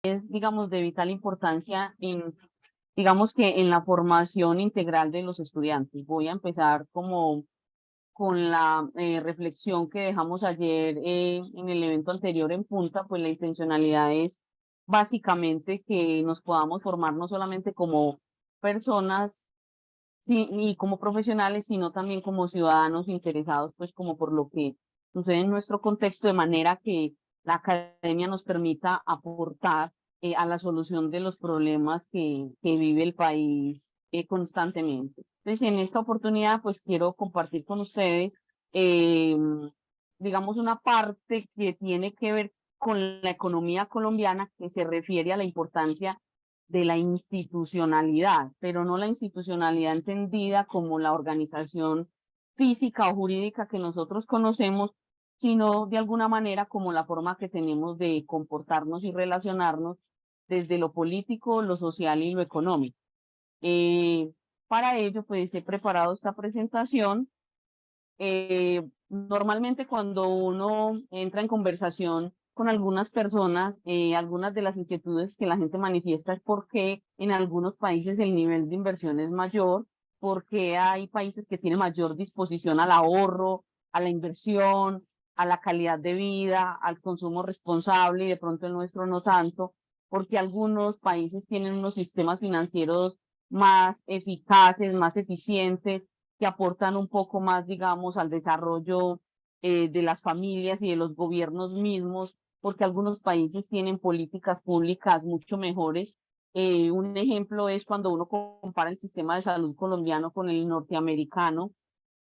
es, digamos, de vital importancia en, digamos que en la formación integral de los estudiantes. Voy a empezar como con la reflexión que dejamos ayer en el evento anterior en Punta, pues la intencionalidad es básicamente que nos podamos formar no solamente como personas ni como profesionales, sino también como ciudadanos interesados, pues como por lo que sucede en nuestro contexto, de manera que la academia nos permita aportar a la solución de los problemas que vive el país constantemente. Entonces, en esta oportunidad, pues quiero compartir con ustedes, eh, digamos, una parte que tiene que ver con la economía colombiana, que se refiere a la importancia de la institucionalidad, pero no la institucionalidad entendida como la organización física o jurídica que nosotros conocemos, sino de alguna manera como la forma que tenemos de comportarnos y relacionarnos desde lo político, lo social y lo económico. Para ello, pues he preparado esta presentación. Normalmente cuando uno entra en conversación con algunas personas, algunas de las inquietudes que la gente manifiesta es por qué en algunos países el nivel de inversión es mayor, porque hay países que tienen mayor disposición al ahorro, a la inversión, a la calidad de vida, al consumo responsable y de pronto el nuestro no tanto, porque algunos países tienen unos sistemas financieros más eficaces, más eficientes, que aportan un poco más, digamos, al desarrollo de las familias y de los gobiernos mismos, porque algunos países tienen políticas públicas mucho mejores. Un ejemplo es cuando uno compara el sistema de salud colombiano con el norteamericano,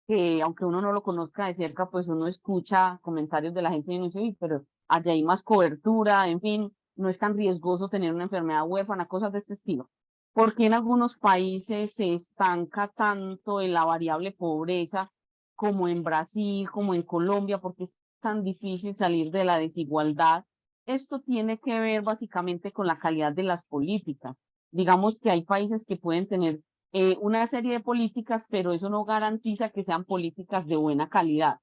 que aunque uno no lo conozca de cerca, pues uno escucha comentarios de la gente y uno dice: "Uy, pero allá hay más cobertura, en fin, no es tan riesgoso tener una enfermedad huérfana", cosas de este estilo. Porque en algunos países se estanca tanto en la variable pobreza como en Brasil, como en Colombia, porque es tan difícil salir de la desigualdad? Esto tiene que ver básicamente con la calidad de las políticas. Digamos que hay países que pueden tener una serie de políticas, pero eso no garantiza que sean políticas de buena calidad.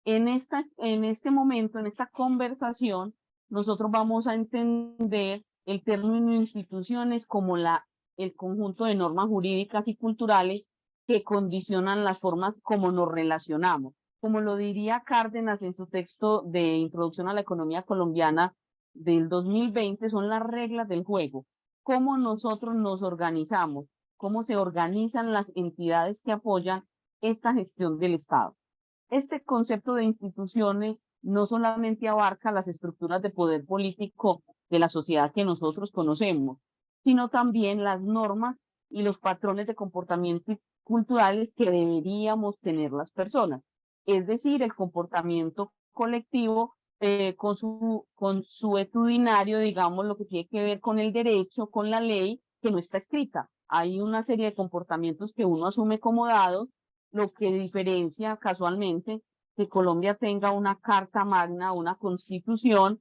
En este momento, en esta conversación, nosotros vamos a entender el término instituciones como el conjunto de normas jurídicas y culturales que condicionan las formas como nos relacionamos. Como lo diría Cárdenas en su texto de Introducción a la Economía Colombiana del 2020, son las reglas del juego. Cómo nosotros nos organizamos, cómo se organizan las entidades que apoyan esta gestión del Estado. Este concepto de instituciones no solamente abarca las estructuras de poder político de la sociedad que nosotros conocemos, sino también las normas y los patrones de comportamiento culturales que deberíamos tener las personas. Es decir, el comportamiento colectivo consuetudinario, digamos, lo que tiene que ver con el derecho, con la ley, que no está escrita. Hay una serie de comportamientos que uno asume como dados, lo que diferencia casualmente que Colombia tenga una carta magna, una constitución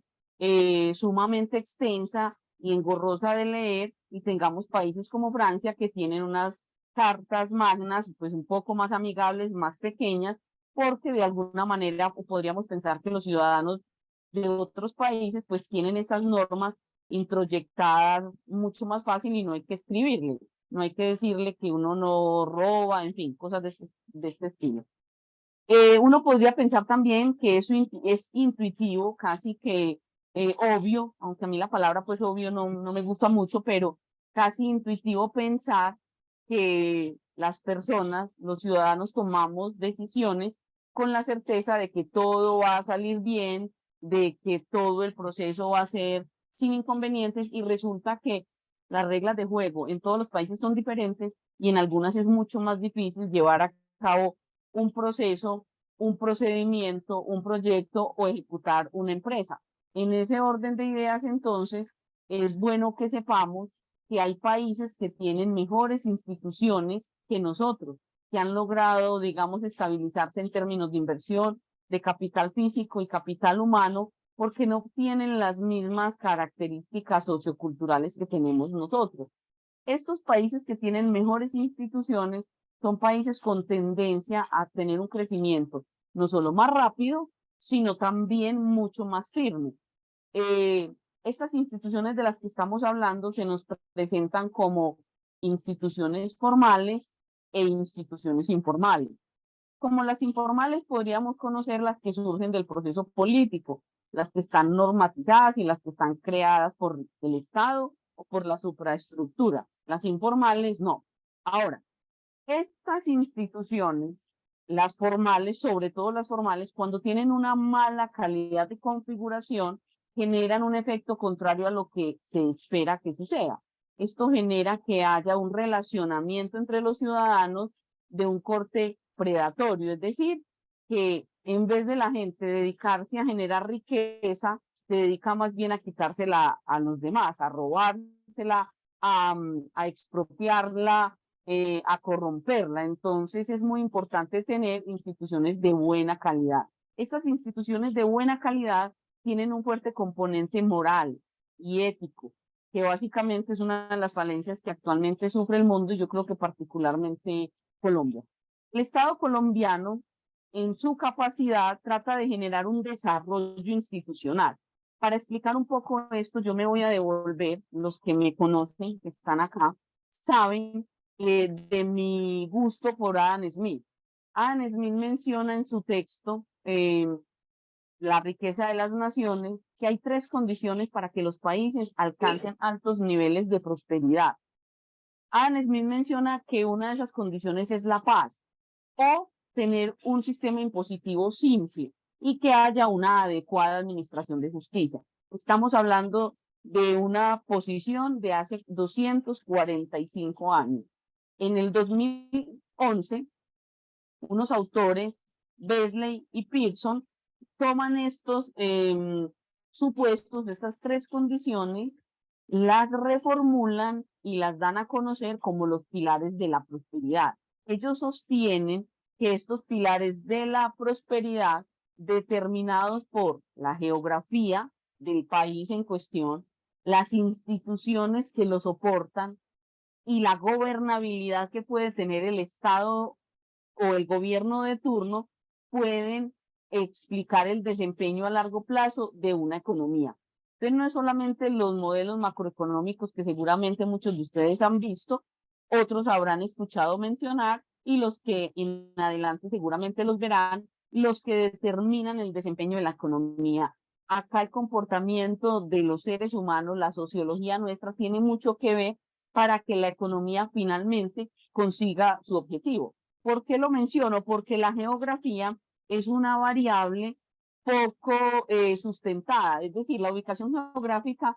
sumamente extensa y engorrosa de leer, y tengamos países como Francia que tienen unas cartas magnas pues un poco más amigables, más pequeñas, porque de alguna manera podríamos pensar que los ciudadanos de otros países pues tienen esas normas introyectadas mucho más fácil y no hay que escribirle, no hay que decirle que uno no roba, en fin, cosas de este estilo. Uno podría pensar también que eso es intuitivo, casi que obvio, aunque a mí la palabra pues obvio no me gusta mucho, pero casi intuitivo pensar que las personas, los ciudadanos, tomamos decisiones con la certeza de que todo va a salir bien, de que todo el proceso va a ser sin inconvenientes, y resulta que las reglas de juego en todos los países son diferentes y en algunas es mucho más difícil llevar a cabo un proceso, un procedimiento, un proyecto o ejecutar una empresa. En ese orden de ideas, entonces, es bueno que sepamos que hay países que tienen mejores instituciones que nosotros, que han logrado, digamos, estabilizarse en términos de inversión, de capital físico y capital humano, porque no tienen las mismas características socioculturales que tenemos nosotros. Estos países que tienen mejores instituciones son países con tendencia a tener un crecimiento no solo más rápido, sino también mucho más firme. Eh, Estas instituciones de las que estamos hablando se nos presentan como instituciones formales e instituciones informales. Como las informales podríamos conocer las que surgen del proceso político, las que están normatizadas y las que están creadas por el Estado o por la supraestructura. Las informales no. Ahora, estas instituciones, las formales, sobre todo las formales, cuando tienen una mala calidad de configuración, generan un efecto contrario a lo que se espera que suceda. Esto genera que haya un relacionamiento entre los ciudadanos de un corte predatorio, es decir, que en vez de la gente dedicarse a generar riqueza, se dedica más bien a quitársela a los demás, a robársela, a expropiarla, a corromperla. Entonces es muy importante tener instituciones de buena calidad. Estas instituciones de buena calidad tienen un fuerte componente moral y ético, que básicamente es una de las falencias que actualmente sufre el mundo y yo creo que particularmente Colombia. El Estado colombiano, en su capacidad, trata de generar un desarrollo institucional. Para explicar un poco esto, yo me voy a devolver, los que me conocen, que están acá, saben de mi gusto por Adam Smith. Adam Smith menciona en su texto La riqueza de las naciones que hay tres condiciones para que los países alcancen altos niveles de prosperidad. Adam Smith menciona que una de esas condiciones es la paz o tener un sistema impositivo simple y que haya una adecuada administración de justicia. Estamos hablando de una posición de hace 245 años. En el 2011, unos autores, Beasley y Pearson, toman estos supuestos, estas tres condiciones, las reformulan y las dan a conocer como los pilares de la prosperidad. Ellos sostienen que estos pilares de la prosperidad, determinados por la geografía del país en cuestión, las instituciones que lo soportan y la gobernabilidad que puede tener el Estado o el gobierno de turno, pueden explicar el desempeño a largo plazo de una economía. Entonces no es solamente los modelos macroeconómicos que seguramente muchos de ustedes han visto, otros habrán escuchado mencionar y los que en adelante seguramente los verán, los que determinan el desempeño de la economía. Acá el comportamiento de los seres humanos, la sociología nuestra tiene mucho que ver para que la economía finalmente consiga su objetivo. ¿Por qué lo menciono? Porque la geografía es una variable poco sustentada, es decir, la ubicación geográfica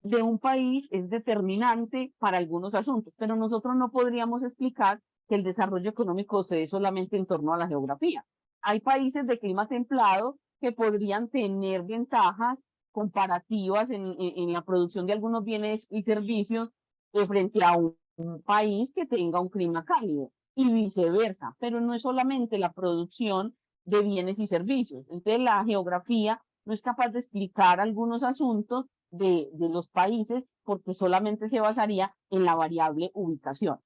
de un país es determinante para algunos asuntos, pero nosotros no podríamos explicar que el desarrollo económico se dé solamente en torno a la geografía. Hay países de clima templado que podrían tener ventajas comparativas en la producción de algunos bienes y servicios frente a un país que tenga un clima cálido y viceversa, pero no es solamente la producción de bienes y servicios. Entonces la geografía no es capaz de explicar algunos asuntos de los países porque solamente se basaría en la variable ubicación.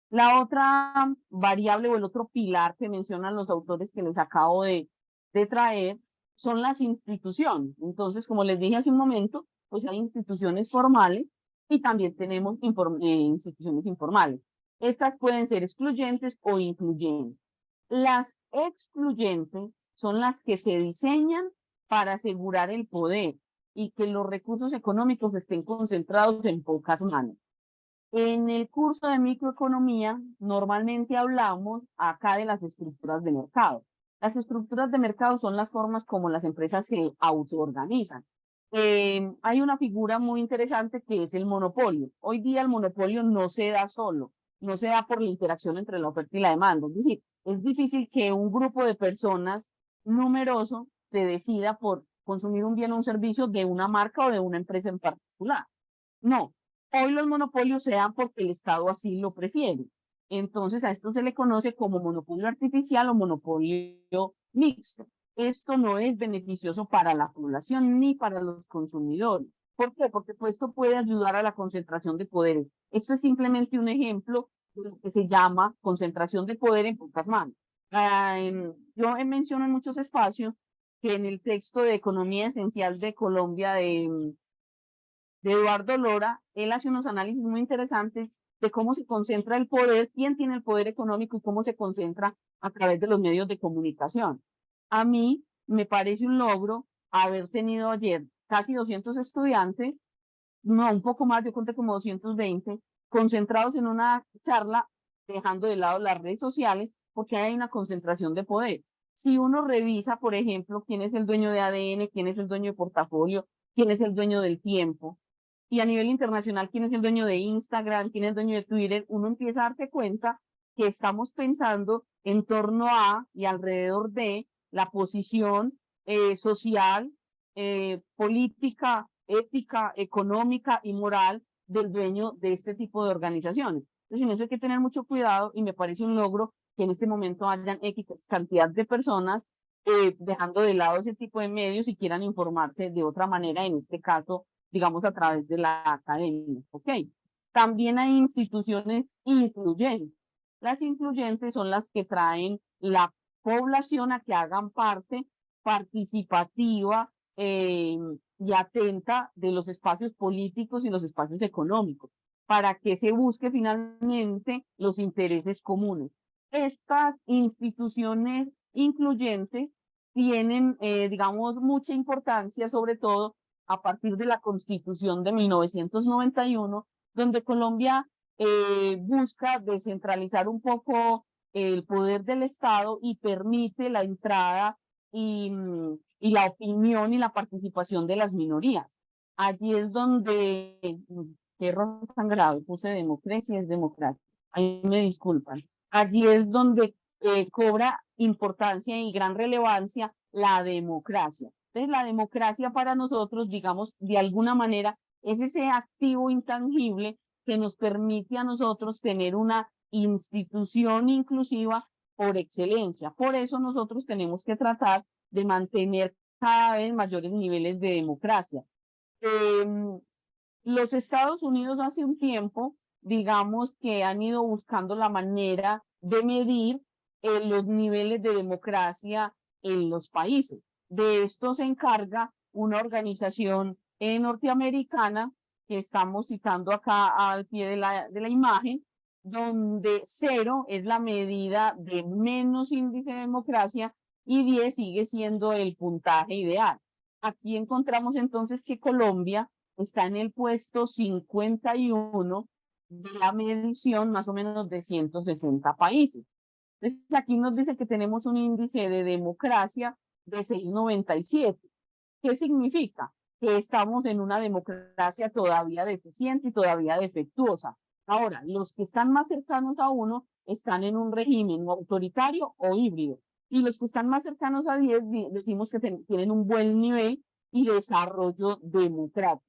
La otra variable o el otro pilar que mencionan los autores que les acabo de traer son las instituciones. Entonces, como les dije hace un momento, pues hay instituciones formales y también tenemos instituciones informales. Estas pueden ser excluyentes o incluyentes. Las excluyentes son las que se diseñan para asegurar el poder y que los recursos económicos estén concentrados en pocas manos. En el curso de microeconomía, normalmente hablamos acá de las estructuras de mercado. Las estructuras de mercado son las formas como las empresas se autoorganizan. Hay una figura muy interesante que es el monopolio. Hoy día el monopolio no se da solo, no se da por la interacción entre la oferta y la demanda. Es decir, es difícil que un grupo de personas numeroso se decida por consumir un bien o un servicio de una marca o de una empresa en particular. No, hoy los monopolios se dan porque el Estado así lo prefiere. Entonces a esto se le conoce como monopolio artificial o monopolio mixto. Esto no es beneficioso para la población ni para los consumidores. ¿Por qué? Porque pues, esto puede ayudar a la concentración de poderes. Esto es simplemente un ejemplo de lo que se llama concentración de poder en pocas manos. Yo menciono en muchos espacios que en el texto de Economía Esencial de Colombia de Eduardo Lora, él hace unos análisis muy interesantes de cómo se concentra el poder, quién tiene el poder económico y cómo se concentra a través de los medios de comunicación. A mí me parece un logro haber tenido ayer casi 200 estudiantes, no, un poco más, yo conté como 220, concentrados en una charla, dejando de lado las redes sociales, porque hay una concentración de poder. Si uno revisa, por ejemplo, quién es el dueño de ADN, quién es el dueño de portafolio, quién es el dueño del tiempo, y a nivel internacional, quién es el dueño de Instagram, quién es el dueño de Twitter, uno empieza a darse cuenta que estamos pensando en torno a y alrededor de la posición social, política, ética, económica y moral del dueño de este tipo de organizaciones. Entonces, en eso hay que tener mucho cuidado y me parece un logro que en este momento hayan X cantidad de personas dejando de lado ese tipo de medios y quieran informarse de otra manera, en este caso, digamos, a través de la academia. ¿Ok? También hay instituciones incluyentes. Las incluyentes son las que traen la población a que hagan parte participativa y atenta de los espacios políticos y los espacios económicos, para que se busque finalmente los intereses comunes. Estas instituciones incluyentes tienen, digamos, mucha importancia, sobre todo a partir de la Constitución de 1991, donde Colombia busca descentralizar un poco el poder del Estado y permite la entrada y la opinión y la participación de las minorías. Allí es donde, qué error tan grave, puse democracia, es democracia, ahí me disculpan. Allí es donde cobra importancia y gran relevancia la democracia. Entonces, la democracia para nosotros, digamos, de alguna manera, es ese activo intangible que nos permite a nosotros tener una institución inclusiva por excelencia. Por eso nosotros tenemos que tratar de mantener cada vez mayores niveles de democracia. Los Estados Unidos hace un tiempo, digamos que han ido buscando la manera de medir los niveles de democracia en los países. De esto se encarga una organización norteamericana que estamos citando acá al pie de la imagen, donde 0 es la medida de menos índice de democracia y 10 sigue siendo el puntaje ideal. Aquí encontramos entonces que Colombia está en el puesto 51 de la medición más o menos de 160 países. Entonces aquí nos dice que tenemos un índice de democracia de 697. ¿Qué significa? Que estamos en una democracia todavía deficiente y todavía defectuosa. Ahora, los que están más cercanos a uno están en un régimen autoritario o híbrido. Y los que están más cercanos a 10 decimos que tienen un buen nivel y desarrollo democrático.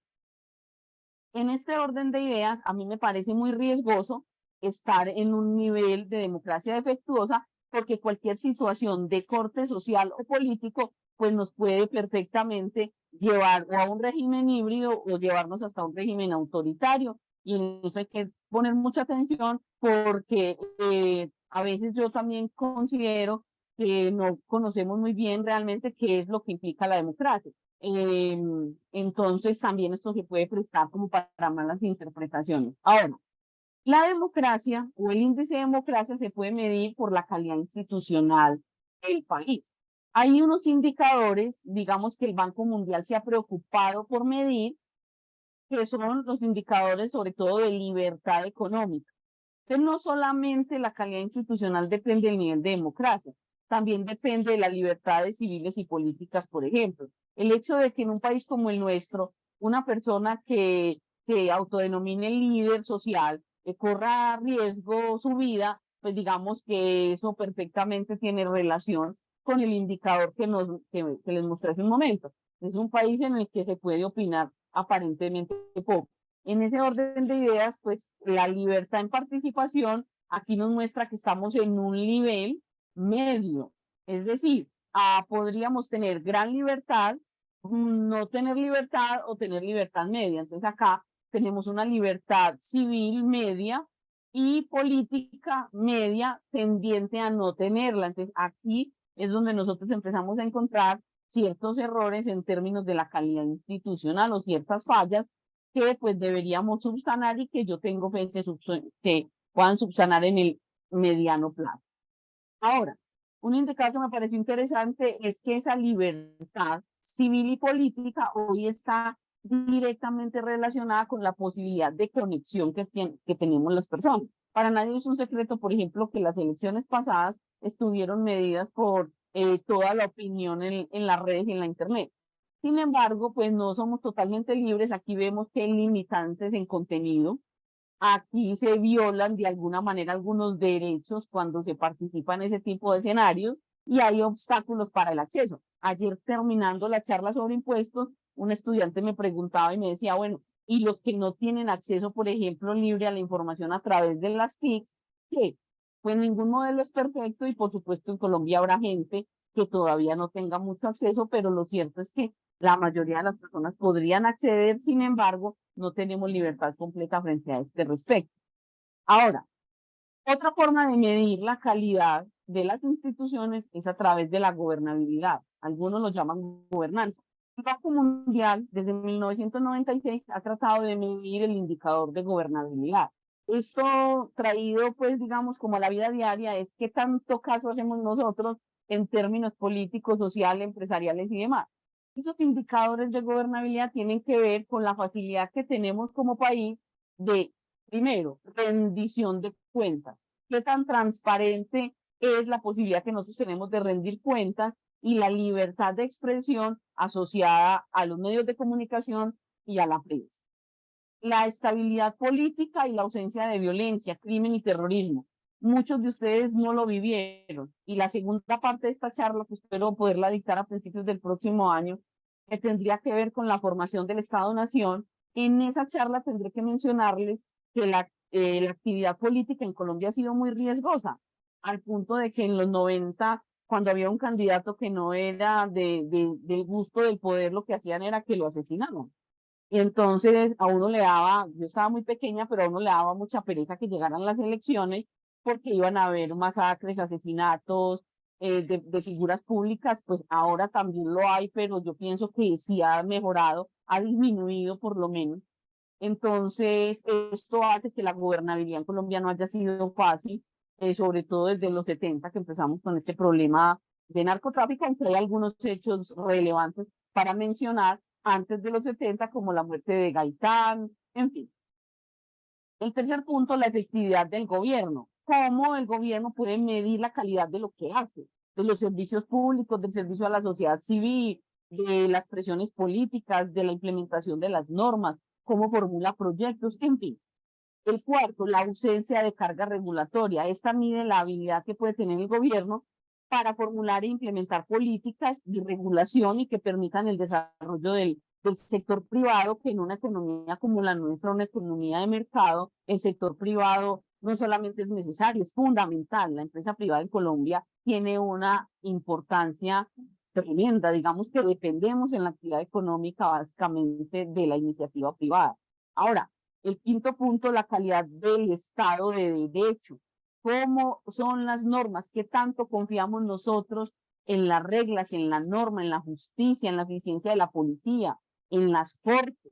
En este orden de ideas, a mí me parece muy riesgoso estar en un nivel de democracia defectuosa, porque cualquier situación de corte social o político, pues nos puede perfectamente llevar o a un régimen híbrido o llevarnos hasta un régimen autoritario. Y en eso hay que poner mucha atención porque a veces yo también considero que no conocemos muy bien realmente qué es lo que implica la democracia. Entonces también esto se puede prestar como para malas interpretaciones. Ahora, la democracia o el índice de democracia se puede medir por la calidad institucional del país. Hay unos indicadores, digamos, que el Banco Mundial se ha preocupado por medir, que son los indicadores sobre todo de libertad económica. Entonces, no solamente la calidad institucional depende del nivel de democracia, también depende de las libertades civiles y políticas, por ejemplo. El hecho de que en un país como el nuestro, una persona que se autodenomine líder social, corra riesgo su vida, pues digamos que eso perfectamente tiene relación con el indicador que les mostré hace un momento. Es un país en el que se puede opinar aparentemente poco. En ese orden de ideas, pues la libertad en participación aquí nos muestra que estamos en un nivel medio. Es decir, podríamos tener gran libertad, no tener libertad o tener libertad media. Entonces acá tenemos una libertad civil media y política media tendiente a no tenerla. Entonces aquí es donde nosotros empezamos a encontrar ciertos errores en términos de la calidad institucional o ciertas fallas que pues deberíamos subsanar y que yo tengo fe en que puedan subsanar en el mediano plazo. Ahora, un indicador que me pareció interesante es que esa libertad civil y política hoy está directamente relacionada con la posibilidad de conexión que tenemos las personas. Para nadie es un secreto, por ejemplo, que las elecciones pasadas estuvieron medidas por toda la opinión en las redes y en la Internet. Sin embargo, pues no somos totalmente libres. Aquí vemos que hay limitantes en contenido. Aquí se violan de alguna manera algunos derechos cuando se participa en ese tipo de escenarios y hay obstáculos para el acceso. Ayer terminando la charla sobre impuestos, un estudiante me preguntaba y me decía, bueno, ¿y los que no tienen acceso, por ejemplo, libre a la información a través de las TICs, qué? Pues ningún modelo es perfecto y por supuesto en Colombia habrá gente que todavía no tenga mucho acceso, pero lo cierto es que la mayoría de las personas podrían acceder, sin embargo, no tenemos libertad completa frente a este respecto. Ahora, otra forma de medir la calidad de las instituciones es a través de la gobernabilidad. Algunos lo llaman gobernanza. El Banco Mundial, desde 1996, ha tratado de medir el indicador de gobernabilidad. Esto traído, pues, digamos, como a la vida diaria, es qué tanto caso hacemos nosotros en términos políticos, sociales, empresariales y demás. Esos indicadores de gobernabilidad tienen que ver con la facilidad que tenemos como país de, primero, rendición de cuentas. ¿Qué tan transparente es la posibilidad que nosotros tenemos de rendir cuentas y la libertad de expresión asociada a los medios de comunicación y a la prensa? La estabilidad política y la ausencia de violencia, crimen y terrorismo. Muchos de ustedes no lo vivieron. Y la segunda parte de esta charla, que espero poderla dictar a principios del próximo año, que tendría que ver con la formación del Estado-Nación. En esa charla tendré que mencionarles que la actividad política en Colombia ha sido muy riesgosa, al punto de que en los 90, cuando había un candidato que no era del gusto del poder, lo que hacían era que lo asesinaban. Y entonces a uno le daba, yo estaba muy pequeña, pero a uno le daba mucha pereza que llegaran las elecciones porque iban a haber masacres, asesinatos de figuras públicas, pues ahora también lo hay, pero yo pienso que sí ha mejorado, ha disminuido por lo menos. Entonces, esto hace que la gobernabilidad en Colombia no haya sido fácil, sobre todo desde los 70 que empezamos con este problema de narcotráfico, aunque hay algunos hechos relevantes para mencionar antes de los 70, como la muerte de Gaitán, en fin. El tercer punto, la efectividad del gobierno. ¿Cómo el gobierno puede medir la calidad de lo que hace? De los servicios públicos, del servicio a la sociedad civil, de las presiones políticas, de la implementación de las normas, cómo formula proyectos, en fin. El cuarto, la ausencia de carga regulatoria. Esta mide la habilidad que puede tener el gobierno para formular e implementar políticas de regulación y que permitan el desarrollo del sector privado, que en una economía como la nuestra, una economía de mercado, el sector privado no solamente es necesario, es fundamental. La empresa privada en Colombia tiene una importancia tremenda. Digamos que dependemos en la actividad económica básicamente de la iniciativa privada. Ahora, el quinto punto, la calidad del Estado de Derecho. ¿Cómo son las normas? ¿Qué tanto confiamos nosotros en las reglas, en la norma, en la justicia, en la eficiencia de la policía, en las cortes?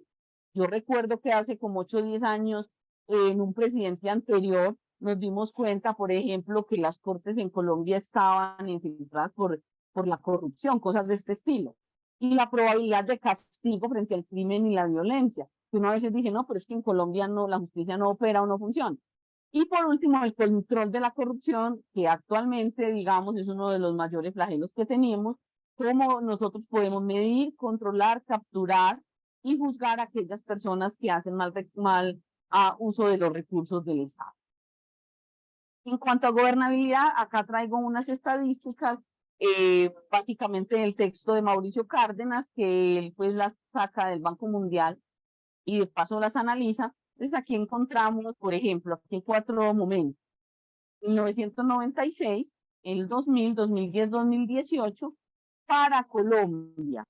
Yo recuerdo que hace como 8 o 10 años, en un presidente anterior, nos dimos cuenta, por ejemplo, que las cortes en Colombia estaban infiltradas por la corrupción, cosas de este estilo. Y la probabilidad de castigo frente al crimen y la violencia. Que uno a veces dice, no, pero es que en Colombia no, la justicia no opera o no funciona. Y por último, el control de la corrupción, que actualmente, digamos, es uno de los mayores flagelos que tenemos, cómo nosotros podemos medir, controlar, capturar y juzgar a aquellas personas que hacen mal uso de los recursos del Estado. En cuanto a gobernabilidad, acá traigo unas estadísticas, básicamente del texto de Mauricio Cárdenas, que él pues las saca del Banco Mundial y de paso las analiza. Entonces aquí encontramos, por ejemplo, aquí hay 4 momentos: 1996, el 2000, 2010, 2018, para Colombia,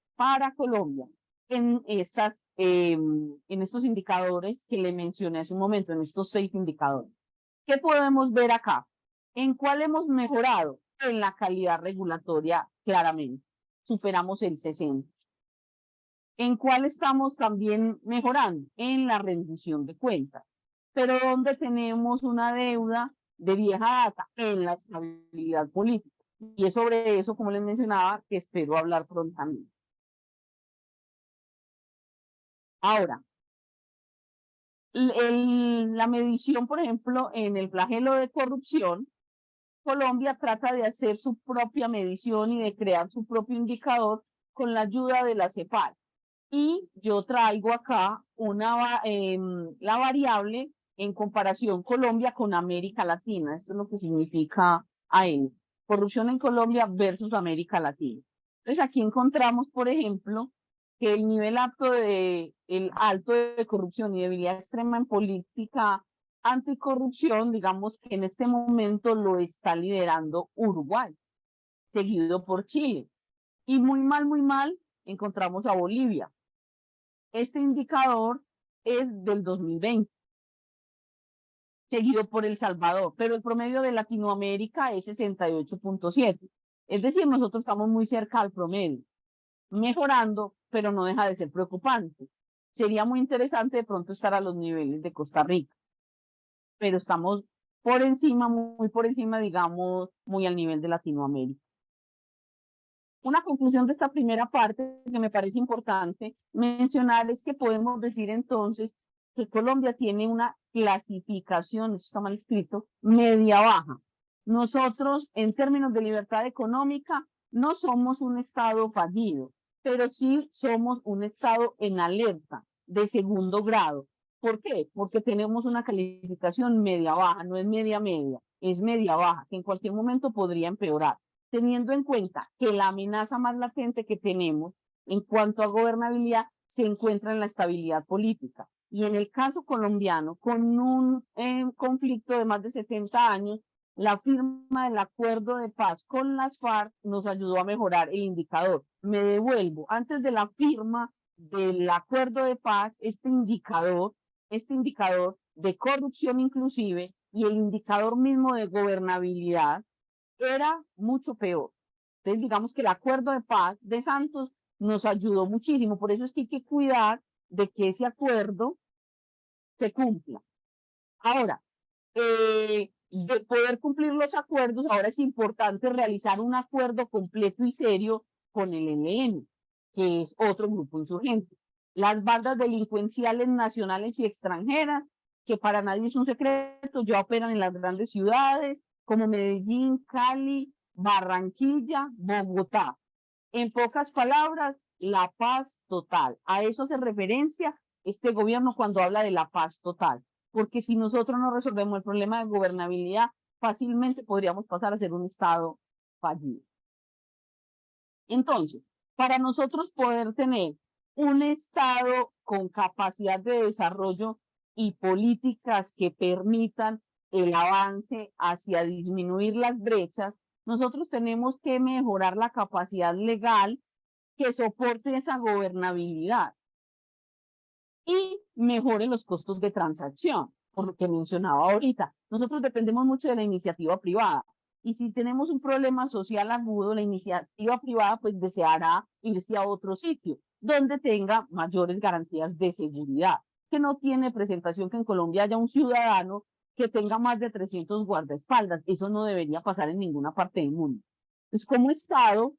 en estos indicadores que le mencioné hace un momento, en estos 6 indicadores. ¿Qué podemos ver acá? ¿En cuál hemos mejorado? En la calidad regulatoria, claramente. Superamos el 60. ¿En cuál estamos también mejorando? En la rendición de cuentas. Pero ¿dónde tenemos una deuda de vieja data? En la estabilidad política. Y es sobre eso, como les mencionaba, que espero hablar prontamente. Ahora, la medición, por ejemplo, en el flagelo de corrupción, Colombia trata de hacer su propia medición y de crear su propio indicador con la ayuda de la CEPAL. Y yo traigo acá la variable en comparación Colombia con América Latina. Esto es lo que significa AM. Corrupción en Colombia versus América Latina. Entonces aquí encontramos, por ejemplo, que el alto de corrupción y debilidad extrema en política anticorrupción, digamos que en este momento lo está liderando Uruguay, seguido por Chile. Y muy mal, encontramos a Bolivia. Este indicador es del 2020, seguido por El Salvador, pero el promedio de Latinoamérica es 68.7. Es decir, nosotros estamos muy cerca al promedio, mejorando, pero no deja de ser preocupante. Sería muy interesante de pronto estar a los niveles de Costa Rica, pero estamos por encima, muy por encima, digamos, muy al nivel de Latinoamérica. Una conclusión de esta primera parte que me parece importante mencionar es que podemos decir entonces que Colombia tiene una clasificación, eso está mal escrito, media-baja. Nosotros, en términos de libertad económica, no somos un Estado fallido, pero sí somos un Estado en alerta de segundo grado. ¿Por qué? Porque tenemos una calificación media-baja, no es media-media, es media-baja, que en cualquier momento podría empeorar, teniendo en cuenta que la amenaza más latente que tenemos en cuanto a gobernabilidad se encuentra en la estabilidad política. Y en el caso colombiano, con un conflicto de más de 70 años, la firma del acuerdo de paz con las FARC nos ayudó a mejorar el indicador. Me devuelvo, antes de la firma del acuerdo de paz, este indicador de corrupción inclusive y el indicador mismo de gobernabilidad era mucho peor. Entonces, digamos que el acuerdo de paz de Santos nos ayudó muchísimo. Por eso es que hay que cuidar de que ese acuerdo se cumpla. Ahora, de poder cumplir los acuerdos, ahora es importante realizar un acuerdo completo y serio con el ELN, que es otro grupo insurgente. Las bandas delincuenciales nacionales y extranjeras, que para nadie es un secreto, ya operan en las grandes ciudades como Medellín, Cali, Barranquilla, Bogotá. En pocas palabras, la paz total. A eso hace referencia este gobierno cuando habla de la paz total. Porque si nosotros no resolvemos el problema de gobernabilidad, fácilmente podríamos pasar a ser un Estado fallido. Entonces, para nosotros poder tener un Estado con capacidad de desarrollo y políticas que permitan el avance hacia disminuir las brechas, nosotros tenemos que mejorar la capacidad legal que soporte esa gobernabilidad y mejore los costos de transacción, por lo que mencionaba ahorita. Nosotros dependemos mucho de la iniciativa privada y si tenemos un problema social agudo, la iniciativa privada pues deseará irse a otro sitio donde tenga mayores garantías de seguridad, que no tiene presentación que en Colombia haya un ciudadano que tenga más de 300 guardaespaldas. Eso no debería pasar en ninguna parte del mundo. Entonces, como Estado,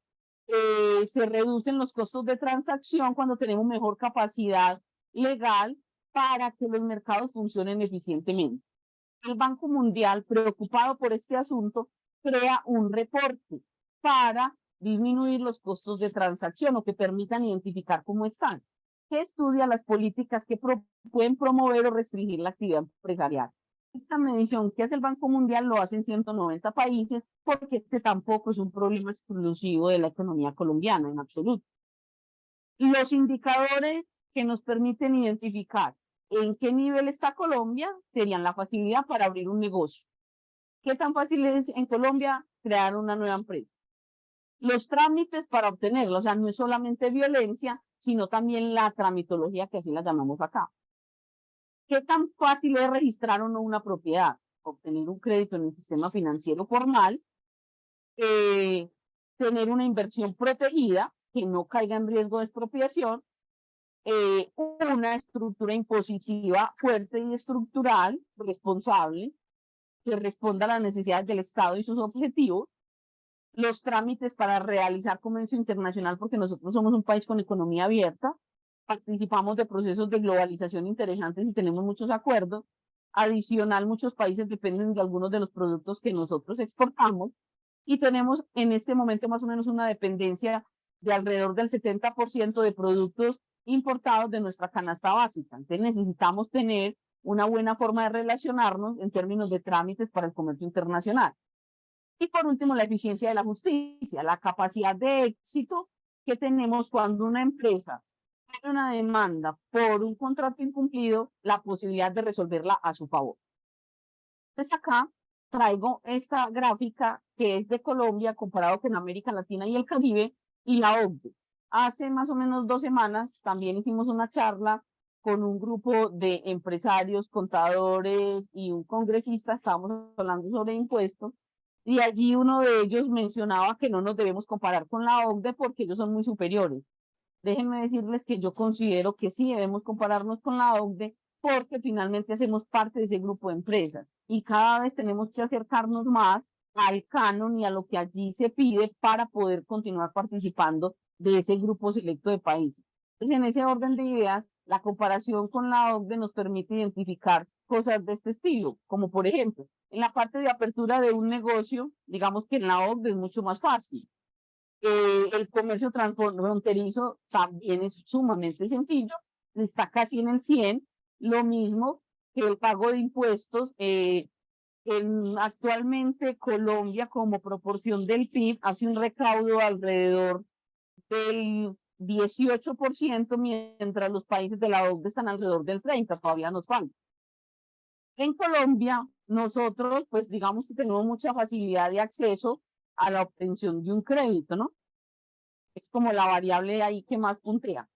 se reducen los costos de transacción cuando tenemos mejor capacidad legal para que los mercados funcionen eficientemente. El Banco Mundial, preocupado por este asunto, crea un reporte para disminuir los costos de transacción o que permitan identificar cómo están, que estudia las políticas que pueden promover o restringir la actividad empresarial. Esta medición que hace el Banco Mundial lo hacen 190 países porque este tampoco es un problema exclusivo de la economía colombiana en absoluto. Los indicadores que nos permiten identificar en qué nivel está Colombia serían la facilidad para abrir un negocio. ¿Qué tan fácil es en Colombia crear una nueva empresa? Los trámites para obtenerlo, o sea, no es solamente violencia, sino también la tramitología, que así la llamamos acá. ¿Qué tan fácil es registrar o no una propiedad? Obtener un crédito en el sistema financiero formal, tener una inversión protegida que no caiga en riesgo de expropiación una estructura impositiva fuerte y estructural, responsable, que responda a las necesidades del Estado y sus objetivos, los trámites para realizar comercio internacional, porque nosotros somos un país con economía abierta, participamos de procesos de globalización interesantes y tenemos muchos acuerdos. Adicional, muchos países dependen de algunos de los productos que nosotros exportamos y tenemos en este momento más o menos una dependencia de alrededor del 70% de productos importados de nuestra canasta básica. Entonces necesitamos tener una buena forma de relacionarnos en términos de trámites para el comercio internacional. Y por último, la eficiencia de la justicia, la capacidad de éxito que tenemos cuando una empresa tiene una demanda por un contrato incumplido, la posibilidad de resolverla a su favor. Entonces acá traigo esta gráfica que es de Colombia comparado con América Latina y el Caribe y la OCDE. Hace más o menos 2 semanas también hicimos una charla con un grupo de empresarios, contadores y un congresista, estábamos hablando sobre impuestos, y allí uno de ellos mencionaba que no nos debemos comparar con la OCDE porque ellos son muy superiores. Déjenme decirles que yo considero que sí debemos compararnos con la OCDE porque finalmente hacemos parte de ese grupo de empresas y cada vez tenemos que acercarnos más al canon y a lo que allí se pide para poder continuar participando de ese grupo selecto de países. Entonces, en ese orden de ideas, la comparación con la OCDE nos permite identificar cosas de este estilo, como por ejemplo, en la parte de apertura de un negocio, digamos que en la OCDE es mucho más fácil. El comercio transfronterizo también es sumamente sencillo, está casi en el 100, lo mismo que el pago de impuestos. Actualmente Colombia como proporción del PIB hace un recaudo alrededor del 18%, mientras los países de la OCDE están alrededor del 30%, todavía nos falta. En Colombia, nosotros, pues digamos que tenemos mucha facilidad de acceso a la obtención de un crédito, ¿no? Es como la variable ahí que más puntea.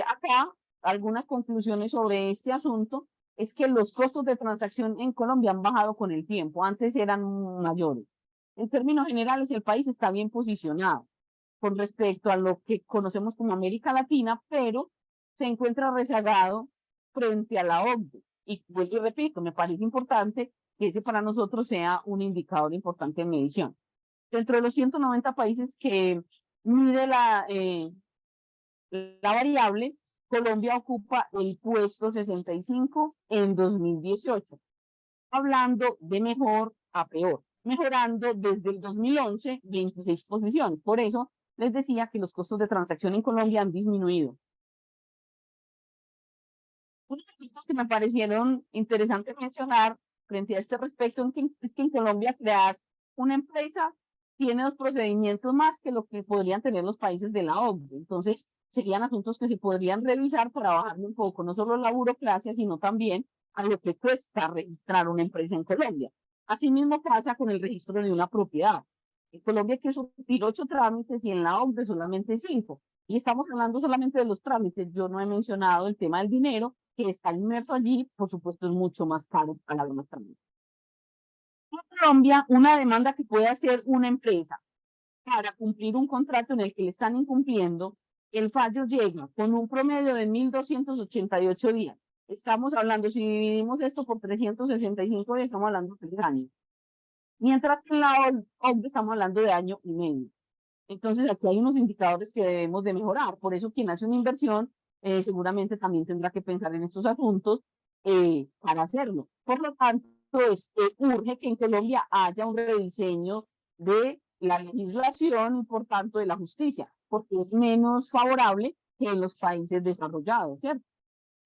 Acá, algunas conclusiones sobre este asunto es que los costos de transacción en Colombia han bajado con el tiempo, antes eran mayores. En términos generales, el país está bien posicionado con respecto a lo que conocemos como América Latina, pero se encuentra rezagado frente a la OCDE. Y vuelvo y repito, me parece importante que ese para nosotros sea un indicador importante de medición. Dentro de los 190 países que mide la variable, Colombia ocupa el puesto 65 en 2018, hablando de mejor a peor, mejorando desde el 2011 26 posiciones. Por eso les decía que los costos de transacción en Colombia han disminuido. Unos aspectos que me parecieron interesantes mencionar frente a este respecto es que en Colombia crear una empresa tiene 2 procedimientos más que lo que podrían tener los países de la OCDE. Entonces, serían asuntos que se podrían revisar para bajarle un poco, no solo la burocracia, sino también a lo que cuesta registrar una empresa en Colombia. Asimismo pasa con el registro de una propiedad. En Colombia hay que surtir 8 trámites y en la OCDE solamente 5. Y estamos hablando solamente de los trámites. Yo no he mencionado el tema del dinero, que está inmerso allí, por supuesto, es mucho más caro para los trámites. En Colombia, una demanda que puede hacer una empresa para cumplir un contrato en el que le están incumpliendo, el fallo llega con un promedio de 1.288 días. Estamos hablando, si dividimos esto por 365 días, estamos hablando de 3 años. Mientras que en la OCDE estamos hablando de año y medio. Entonces, aquí hay unos indicadores que debemos de mejorar. Por eso, quien hace una inversión seguramente también tendrá que pensar en estos asuntos para hacerlo. Por lo tanto, urge que en Colombia haya un rediseño de la legislación y, por tanto, de la justicia, porque es menos favorable que en los países desarrollados, ¿cierto?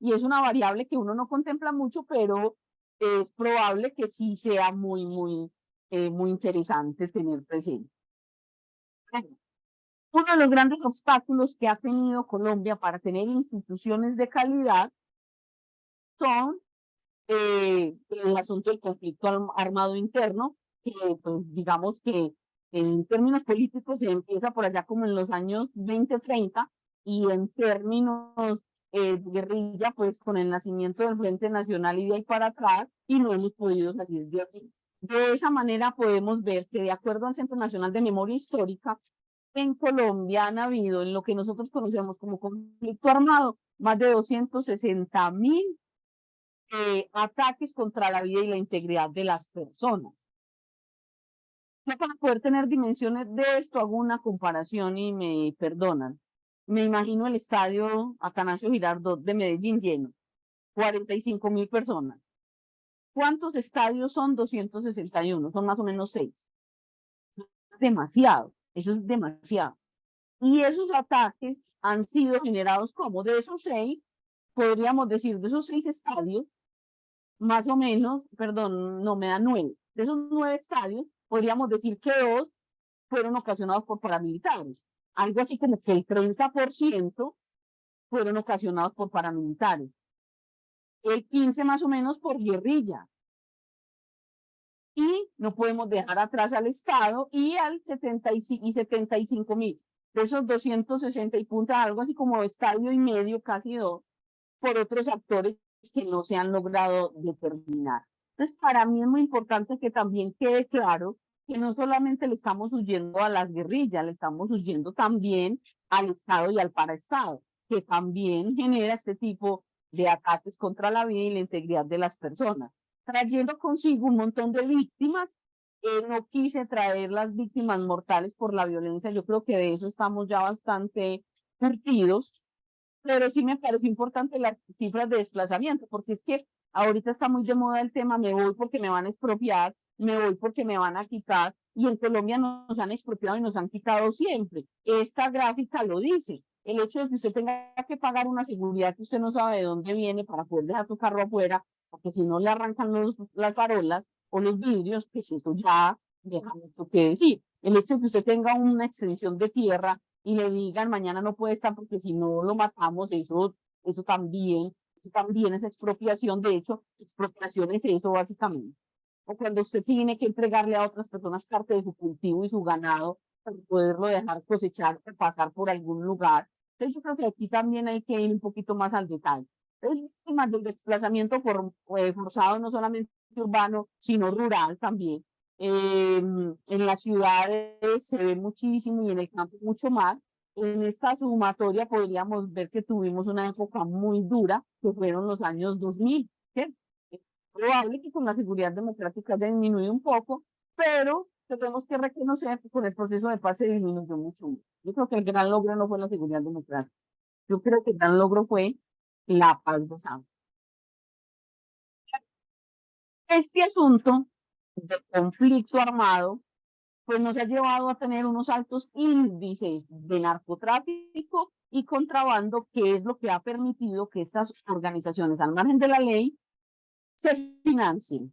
Y es una variable que uno no contempla mucho, pero es probable que sí sea muy interesante tener presente. Uno de los grandes obstáculos que ha tenido Colombia para tener instituciones de calidad son el asunto del conflicto armado interno, que pues digamos que en términos políticos se empieza por allá como en los años 20-30 y en términos guerrilla, pues con el nacimiento del Frente Nacional y de ahí para atrás, y no hemos podido salir de así. De esa manera podemos ver que de acuerdo al Centro Nacional de Memoria Histórica, en Colombia han habido, en lo que nosotros conocemos como conflicto armado, más de 260.000 ataques contra la vida y la integridad de las personas. Yo para poder tener dimensiones de esto hago una comparación y me perdonan. Me imagino el estadio Atanasio Girardot de Medellín lleno, 45.000 personas. ¿Cuántos estadios son? 261, son más o menos 6. Demasiado, eso es demasiado. Y esos ataques han sido generados como de esos 6, podríamos decir, de esos 6 estadios, más o menos, perdón, no me da 9. De esos 9 estadios, podríamos decir que 2 fueron ocasionados por paramilitares. Algo así como que el 30% fueron ocasionados por paramilitares. El 15 más o menos por guerrilla. Y no podemos dejar atrás al Estado y al 75.000. De esos 260 y punta, algo así como estadio y medio, casi 2, por otros actores que no se han logrado determinar. Entonces, para mí es muy importante que también quede claro que no solamente le estamos huyendo a las guerrillas, le estamos huyendo también al Estado y al paraestado, que también genera este tipo de ataques contra la vida y la integridad de las personas, trayendo consigo un montón de víctimas. No quise traer las víctimas mortales por la violencia, yo creo que de eso estamos ya bastante curtidos, pero sí me pareció importante las cifras de desplazamiento, porque es que ahorita está muy de moda el tema, me voy porque me van a expropiar, me voy porque me van a quitar, y en Colombia nos han expropiado y nos han quitado siempre. Esta gráfica lo dice, el hecho de que usted tenga que pagar una seguridad que usted no sabe de dónde viene para poder dejar su carro afuera, porque si no le arrancan las farolas o los vidrios, pues eso ya deja mucho que decir. El hecho de que usted tenga una extensión de tierra y le digan mañana no puede estar porque si no lo matamos, eso también es expropiación. De hecho, expropiación es eso básicamente. O cuando usted tiene que entregarle a otras personas parte de su cultivo y su ganado para poderlo dejar cosechar o pasar por algún lugar. Entonces yo creo que aquí también hay que ir un poquito más al detalle. El tema del desplazamiento forzado, no solamente urbano, sino rural también. En las ciudades se ve muchísimo y en el campo mucho más. En esta sumatoria podríamos ver que tuvimos una época muy dura, que fueron los años 2000. ¿Sí? Es probable que con la seguridad democrática haya disminuido un poco, pero tenemos que reconocer que con el proceso de paz se disminuyó mucho. Yo creo que el gran logro no fue la seguridad democrática. Yo creo que el gran logro fue la paz de San. Este asunto de conflicto armado pues nos ha llevado a tener unos altos índices de narcotráfico y contrabando, que es lo que ha permitido que estas organizaciones, al margen de la ley, se financien.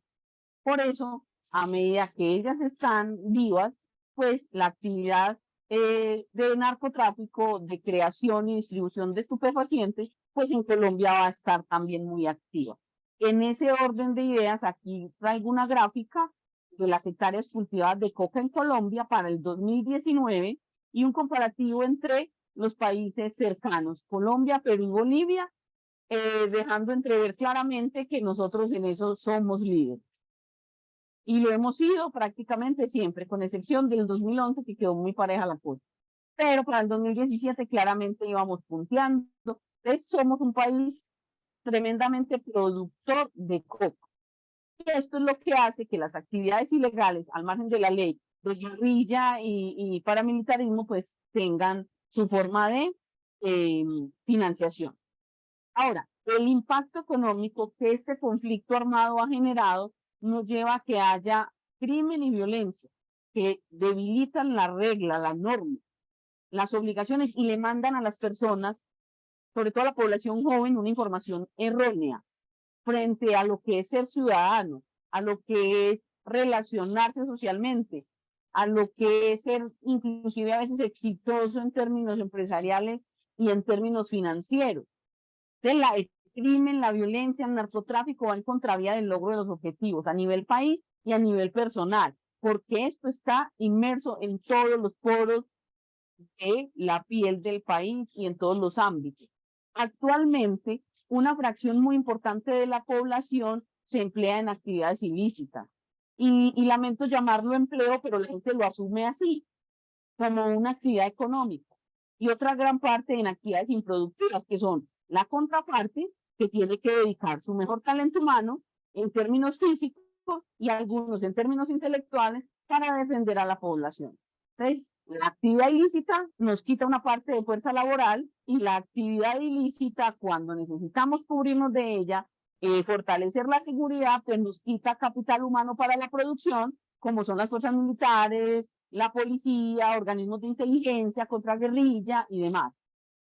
Por eso, a medida que ellas están vivas, pues la actividad de narcotráfico, de creación y distribución de estupefacientes, pues en Colombia va a estar también muy activa. En ese orden de ideas, aquí traigo una gráfica de las hectáreas cultivadas de coca en Colombia para el 2019 y un comparativo entre los países cercanos, Colombia, Perú y Bolivia, dejando entrever claramente que nosotros en eso somos líderes. Y lo hemos sido prácticamente siempre, con excepción del 2011, que quedó muy pareja la cosa. Pero para el 2017 claramente íbamos punteando. Entonces somos un país tremendamente productor de coca. Y esto es lo que hace que las actividades ilegales, al margen de la ley, de guerrilla y paramilitarismo, pues tengan su forma de financiación. Ahora, el impacto económico que este conflicto armado ha generado nos lleva a que haya crimen y violencia que debilitan la regla, la norma, las obligaciones y le mandan a las personas, sobre todo a la población joven, una información errónea frente a lo que es ser ciudadano, a lo que es relacionarse socialmente, a lo que es ser inclusive a veces exitoso en términos empresariales y en términos financieros. El crimen, la violencia, el narcotráfico va en contravía del logro de los objetivos a nivel país y a nivel personal, porque esto está inmerso en todos los poros de la piel del país y en todos los ámbitos. Actualmente, una fracción muy importante de la población se emplea en actividades ilícitas. Y lamento llamarlo empleo, pero la gente lo asume así. como una actividad económica y otra gran parte en actividades improductivas, que son la contraparte, que tiene que dedicar su mejor talento humano en términos físicos y algunos en términos intelectuales para defender a la población. Entonces, la actividad ilícita nos quita una parte de fuerza laboral y la actividad ilícita, cuando necesitamos cubrirnos de ella, fortalecer la seguridad, pues nos quita capital humano para la producción, como son las fuerzas militares, la policía, organismos de inteligencia, contraguerrilla y demás.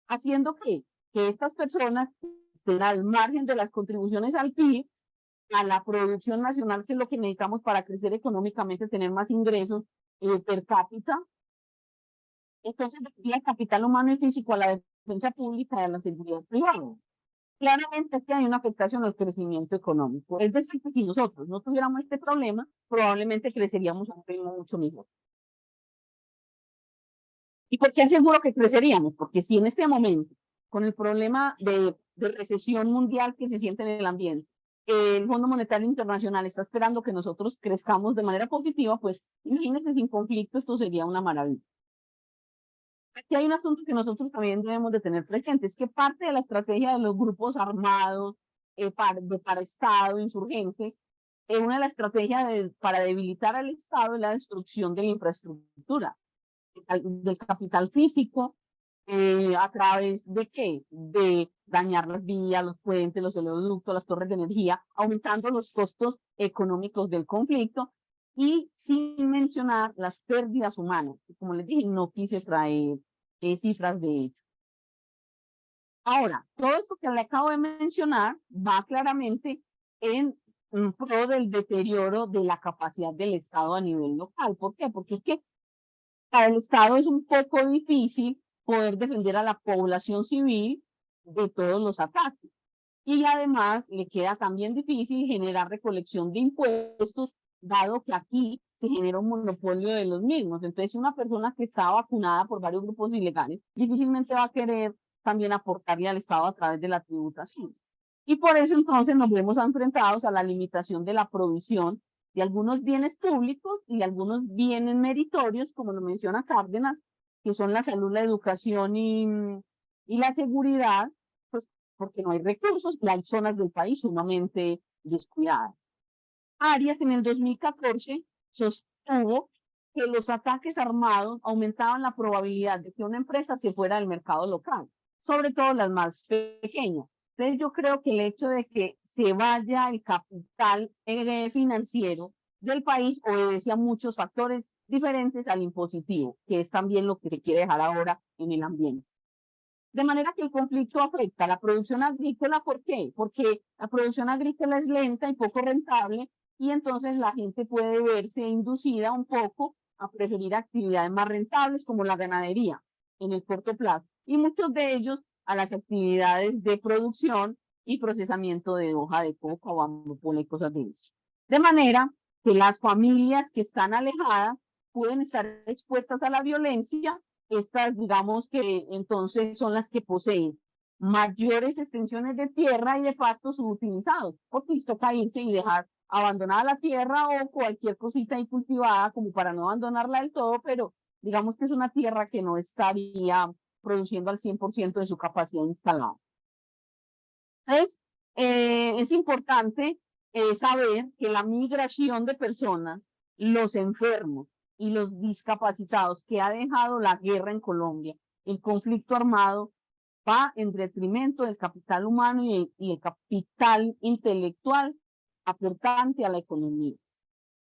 Haciendo que estas personas estén al margen de las contribuciones al PIB, a la producción nacional, que es lo que necesitamos para crecer económicamente, tener más ingresos per cápita. Entonces, el capital humano y físico a la defensa pública y a la seguridad privada. Claramente es que hay una afectación al crecimiento económico. Es decir, que si nosotros no tuviéramos este problema, probablemente creceríamos a un ritmo mucho mejor. ¿Y por qué aseguro que creceríamos? Porque si en este momento, con el problema de recesión mundial que se siente en el ambiente, el Fondo Monetario Internacional está esperando que nosotros crezcamos de manera positiva, pues imagínense, sin conflicto esto sería una maravilla. Aquí hay un asunto que nosotros también debemos de tener presente, es que parte de la estrategia de los grupos armados para Estado, insurgentes, una de las estrategias para debilitar al Estado es la destrucción de la infraestructura, del capital físico, ¿a través de qué? De dañar las vías, los puentes, los oleoductos, las torres de energía, aumentando los costos económicos del conflicto y sin mencionar las pérdidas humanas. Como les dije, no quise traer cifras de hecho. Ahora, todo esto que le acabo de mencionar va claramente en pro del deterioro de la capacidad del Estado a nivel local. ¿Por qué? Porque es que para el Estado es un poco difícil poder defender a la población civil de todos los ataques. Y además le queda también difícil generar recolección de impuestos, dado que aquí se genera un monopolio de los mismos. Entonces, una persona que está vacunada por varios grupos ilegales difícilmente va a querer también aportarle al Estado a través de la tributación. Y por eso entonces nos vemos enfrentados a la limitación de la provisión de algunos bienes públicos y de algunos bienes meritorios, como lo menciona Cárdenas, que son la salud, la educación y la seguridad, pues porque no hay recursos y hay zonas del país sumamente descuidadas. Arias en el 2014 sostuvo que los ataques armados aumentaban la probabilidad de que una empresa se fuera del mercado local, sobre todo las más pequeñas. Entonces yo creo que el hecho de que se vaya el capital financiero del país obedece a muchos factores diferentes al impositivo, que es también lo que se quiere dejar ahora en el ambiente. De manera que el conflicto afecta a la producción agrícola. ¿Por qué? Porque la producción agrícola es lenta y poco rentable y entonces la gente puede verse inducida un poco a preferir actividades más rentables como la ganadería en el corto plazo y muchos de ellos a las actividades de producción y procesamiento de hoja de coca o amapola y cosas de eso. De manera que las familias que están alejadas pueden estar expuestas a la violencia. Estas, digamos que entonces son las que poseen mayores extensiones de tierra y de pasto subutilizados, porque les toca irse y dejar abandonada la tierra o cualquier cosita ahí cultivada como para no abandonarla del todo, pero digamos que es una tierra que no estaría produciendo al 100% de su capacidad instalada. Entonces, es importante saber que la migración de personas, los enfermos y los discapacitados que ha dejado la guerra en Colombia, el conflicto armado, va en detrimento del capital humano y el capital intelectual aportante a la economía.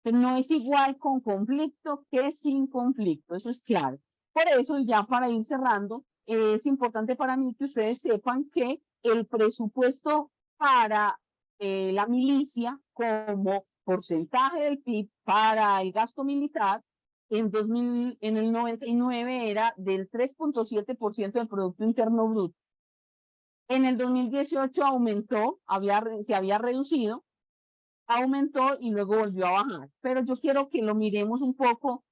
Pero no es igual con conflicto que sin conflicto, eso es claro. Por eso, ya para ir cerrando, es importante para mí que ustedes sepan que el presupuesto para la milicia como porcentaje del PIB para el gasto militar en el 99 era del 3.7% del Producto Interno Bruto. En el 2018 aumentó, se había reducido, aumentó y luego volvió a bajar. Pero yo quiero que lo miremos un poco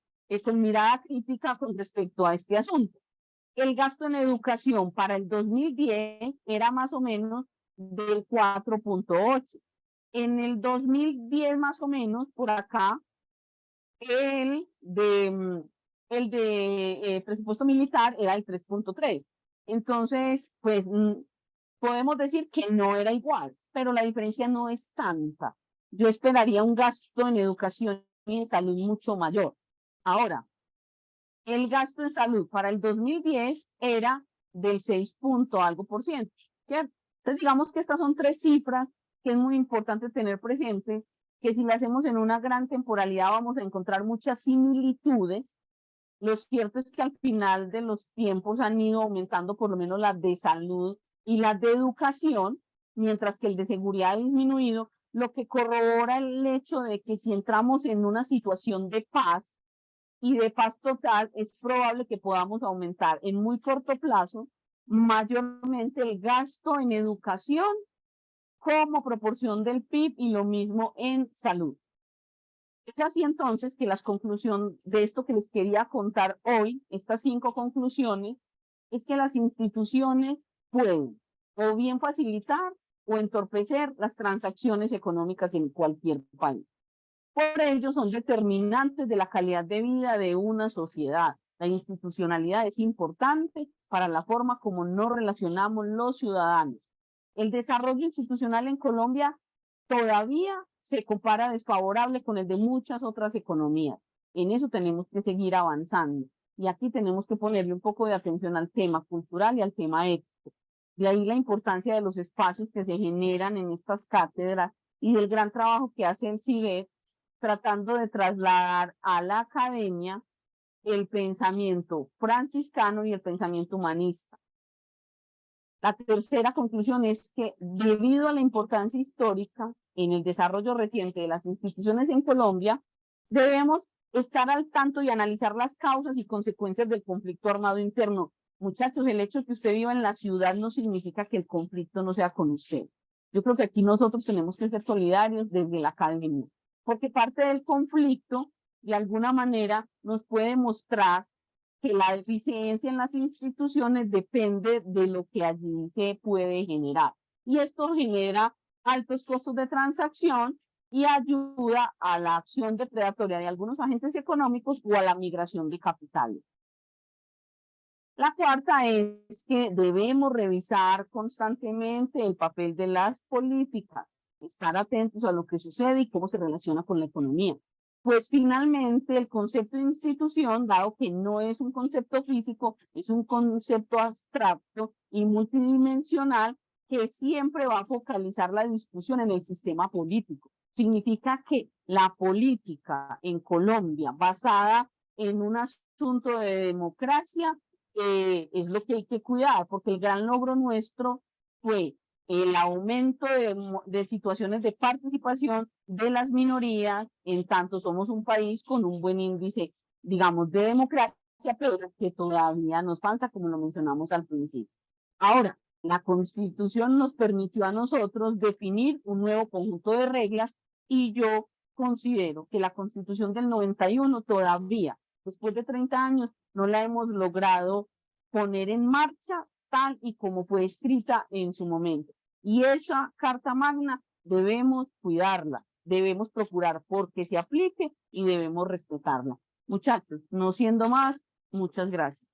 con mirada crítica con respecto a este asunto. El gasto en educación para el 2010 era más o menos del 4.8. En el 2010 más o menos, por acá, el de presupuesto militar era el 3.3. Entonces, pues podemos decir que no era igual, pero la diferencia no es tanta. Yo esperaría un gasto en educación y en salud mucho mayor. Ahora, el gasto en salud para el 2010 era del 6 punto algo por ciento, ¿cierto? Entonces, digamos que estas son tres cifras que es muy importante tener presentes, que si las hacemos en una gran temporalidad vamos a encontrar muchas similitudes. Lo cierto es que al final de los tiempos han ido aumentando por lo menos las de salud y las de educación, mientras que el de seguridad ha disminuido, lo que corrobora el hecho de que si entramos en una situación de paz y de paz total, es probable que podamos aumentar en muy corto plazo mayormente el gasto en educación como proporción del PIB y lo mismo en salud. Es así entonces que las conclusiones de esto que les quería contar hoy, estas 5 conclusiones, es que las instituciones pueden o bien facilitar o entorpecer las transacciones económicas en cualquier país. Por ello son determinantes de la calidad de vida de una sociedad. La institucionalidad es importante para la forma como nos relacionamos los ciudadanos. El desarrollo institucional en Colombia todavía se compara desfavorable con el de muchas otras economías. En eso tenemos que seguir avanzando. Y aquí tenemos que ponerle un poco de atención al tema cultural y al tema ético. De ahí la importancia de los espacios que se generan en estas cátedras y del gran trabajo que hace el CIBET tratando de trasladar a la academia el pensamiento franciscano y el pensamiento humanista. La tercera conclusión es que debido a la importancia histórica en el desarrollo reciente de las instituciones en Colombia, debemos estar al tanto y analizar las causas y consecuencias del conflicto armado interno. Muchachos, el hecho de que usted viva en la ciudad no significa que el conflicto no sea con usted. Yo creo que aquí nosotros tenemos que ser solidarios desde la academia, porque parte del conflicto, de alguna manera, nos puede mostrar que la eficiencia en las instituciones depende de lo que allí se puede generar. Y esto genera altos costos de transacción y ayuda a la acción depredatoria de algunos agentes económicos o a la migración de capitales. La cuarta es que debemos revisar constantemente el papel de las políticas, estar atentos a lo que sucede y cómo se relaciona con la economía. Pues finalmente el concepto de institución, dado que no es un concepto físico, es un concepto abstracto y multidimensional que siempre va a focalizar la discusión en el sistema político. Significa que la política en Colombia basada en un asunto de democracia es lo que hay que cuidar, porque el gran logro nuestro fue el aumento de situaciones de participación de las minorías, en tanto somos un país con un buen índice, digamos, de democracia, pero que todavía nos falta, como lo mencionamos al principio. Ahora, la Constitución nos permitió a nosotros definir un nuevo conjunto de reglas y yo considero que la Constitución del 91 todavía, después de 30 años, no la hemos logrado poner en marcha tal y como fue escrita en su momento. Y esa Carta Magna debemos cuidarla, debemos procurar porque se aplique y debemos respetarla. Muchachos, no siendo más, muchas gracias.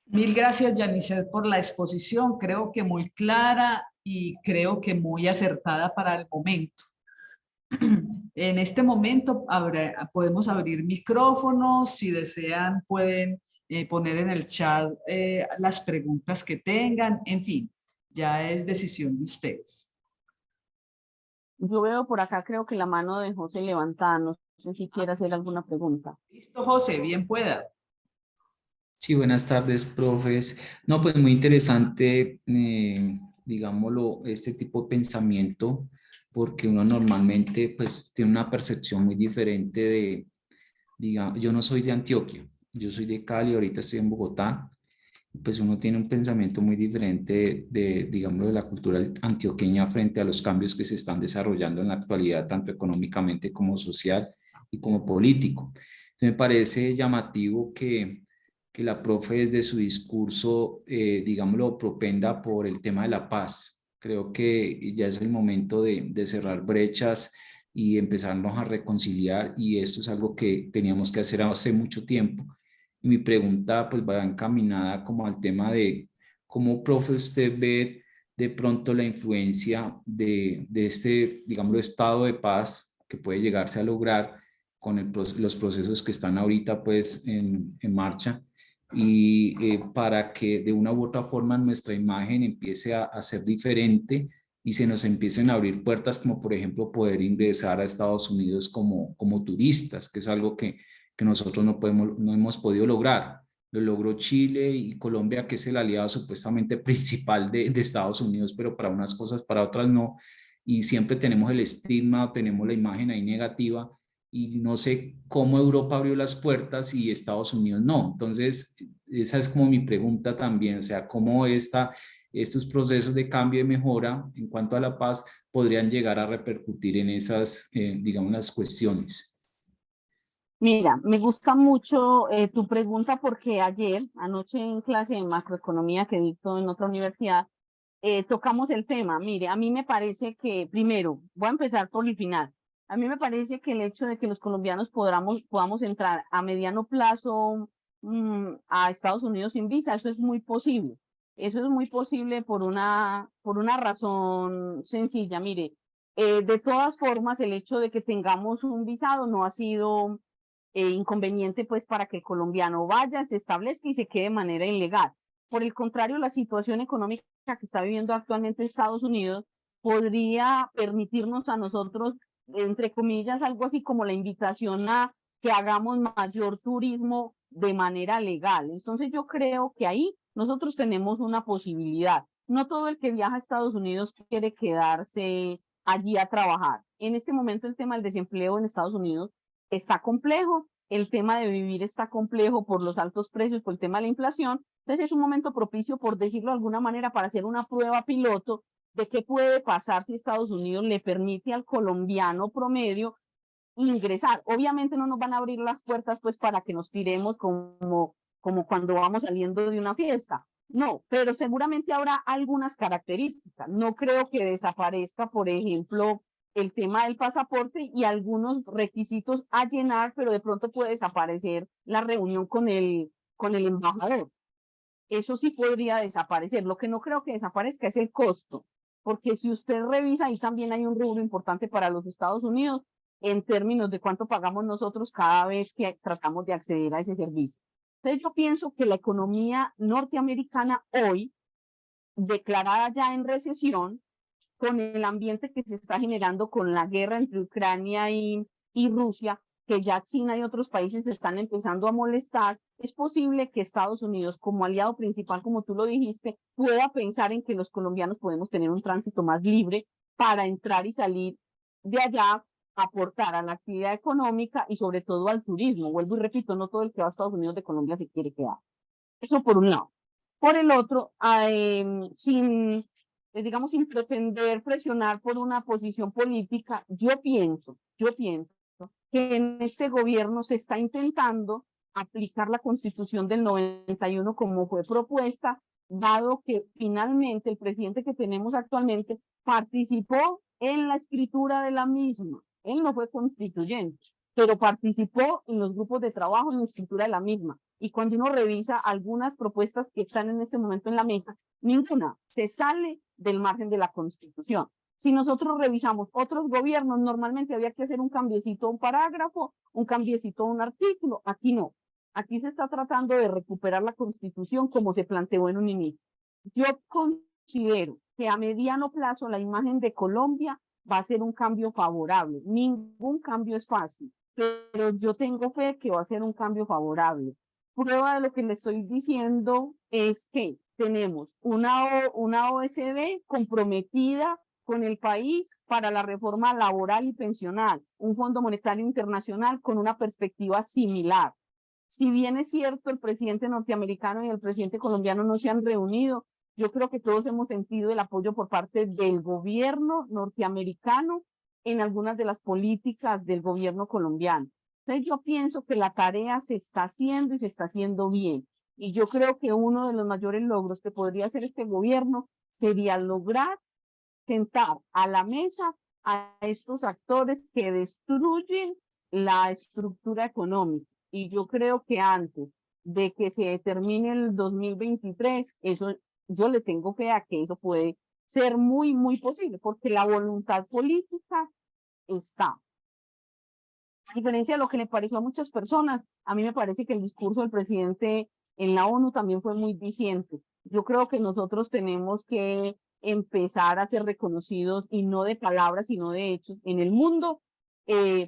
Mil gracias, Yanisset, por la exposición. Creo que muy clara y creo que muy acertada para el momento. En este momento podemos abrir micrófonos. Si desean, pueden poner en el chat las preguntas que tengan. En fin, ya es decisión de ustedes. Yo veo por acá, creo que la mano de José levantada. No sé si quiere hacer alguna pregunta. Listo, José, bien pueda. Sí, buenas tardes, profes. No, pues muy interesante, digámoslo, este tipo de pensamiento, porque uno normalmente pues tiene una percepción muy diferente de, digamos, yo no soy de Antioquia, yo soy de Cali, ahorita estoy en Bogotá, pues uno tiene un pensamiento muy diferente digamos, de la cultura antioqueña frente a los cambios que se están desarrollando en la actualidad, tanto económicamente como social y como político. Entonces, me parece llamativo que la profe desde su discurso, digámoslo, propenda por el tema de la paz. Creo que ya es el momento de cerrar brechas y empezarnos a reconciliar, y esto es algo que teníamos que hacer hace mucho tiempo. Y mi pregunta pues va encaminada como al tema de cómo, profe, usted ve de pronto la influencia de este, digamos, estado de paz que puede llegarse a lograr con los procesos que están ahorita pues en marcha, y para que de una u otra forma nuestra imagen empiece a ser diferente y se nos empiecen a abrir puertas, como por ejemplo poder ingresar a Estados Unidos como turistas, que es algo que nosotros no hemos podido lograr. Lo logró Chile y Colombia, que es el aliado supuestamente principal de Estados Unidos, pero para unas cosas, para otras no. Y siempre tenemos el estigma, o tenemos la imagen ahí negativa, y no sé cómo Europa abrió las puertas y Estados Unidos no. Entonces, esa es como mi pregunta también, o sea, cómo estos procesos de cambio y mejora en cuanto a la paz podrían llegar a repercutir en esas, digamos, las cuestiones. Mira, me gusta mucho tu pregunta porque anoche en clase de macroeconomía que dicto en otra universidad, tocamos el tema. Mire, a mí me parece que, primero, voy a empezar por el final. A mí me parece que el hecho de que los colombianos podamos entrar a mediano plazo a Estados Unidos sin visa, eso es muy posible. Eso es muy posible por una razón sencilla. Mire, de todas formas, el hecho de que tengamos un visado no ha sido inconveniente pues para que el colombiano vaya, se establezca y se quede de manera ilegal. Por el contrario, la situación económica que está viviendo actualmente Estados Unidos podría permitirnos a nosotros, entre comillas, algo así como la invitación a que hagamos mayor turismo de manera legal. Entonces yo creo que ahí nosotros tenemos una posibilidad. No todo el que viaja a Estados Unidos quiere quedarse allí a trabajar. En este momento el tema del desempleo en Estados Unidos está complejo, el tema de vivir está complejo por los altos precios, por el tema de la inflación. Entonces es un momento propicio, por decirlo de alguna manera, para hacer una prueba piloto de qué puede pasar si Estados Unidos le permite al colombiano promedio ingresar. Obviamente no nos van a abrir las puertas pues para que nos tiremos como cuando vamos saliendo de una fiesta. No, pero seguramente habrá algunas características. No creo que desaparezca, por ejemplo, el tema del pasaporte y algunos requisitos a llenar, pero de pronto puede desaparecer la reunión con el embajador. Eso sí podría desaparecer. Lo que no creo que desaparezca es el costo, porque si usted revisa, ahí también hay un rubro importante para los Estados Unidos en términos de cuánto pagamos nosotros cada vez que tratamos de acceder a ese servicio. Entonces yo pienso que la economía norteamericana hoy, declarada ya en recesión, con el ambiente que se está generando con la guerra entre Ucrania y Rusia, que ya China y otros países se están empezando a molestar, es posible que Estados Unidos, como aliado principal, como tú lo dijiste, pueda pensar en que los colombianos podemos tener un tránsito más libre para entrar y salir de allá, aportar a la actividad económica y sobre todo al turismo. Vuelvo y repito, no todo el que va a Estados Unidos de Colombia se quiere quedar. Eso por un lado. Por el otro, digamos, sin pretender presionar por una posición política, yo pienso que en este gobierno se está intentando aplicar la Constitución del 91 como fue propuesta, dado que finalmente el presidente que tenemos actualmente participó en la escritura de la misma. Él no fue constituyente, pero participó en los grupos de trabajo en la escritura de la misma. Y cuando uno revisa algunas propuestas que están en este momento en la mesa, ninguna se sale del margen de la Constitución. Si nosotros revisamos otros gobiernos, normalmente había que hacer un cambiecito a un parágrafo, un cambiecito a un artículo. Aquí no. Aquí se está tratando de recuperar la Constitución como se planteó en un inicio. Yo considero que a mediano plazo la imagen de Colombia va a ser un cambio favorable. Ningún cambio es fácil, pero yo tengo fe que va a ser un cambio favorable. Prueba de lo que le estoy diciendo es que tenemos una OSD comprometida con el país para la reforma laboral y pensional, un Fondo Monetario Internacional con una perspectiva similar. Si bien es cierto, el presidente norteamericano y el presidente colombiano no se han reunido, yo creo que todos hemos sentido el apoyo por parte del gobierno norteamericano en algunas de las políticas del gobierno colombiano. Entonces yo pienso que la tarea se está haciendo y se está haciendo bien. Y yo creo que uno de los mayores logros que podría hacer este gobierno sería lograr sentar a la mesa a estos actores que destruyen la estructura económica. Y yo creo que antes de que se termine el 2023, eso, yo le tengo fe a que eso puede ser muy, muy posible, porque la voluntad política está. A diferencia de lo que le pareció a muchas personas, a mí me parece que el discurso del presidente en la ONU también fue muy diciente. Yo creo que nosotros tenemos que empezar a ser reconocidos, y no de palabras, sino de hechos, en el mundo,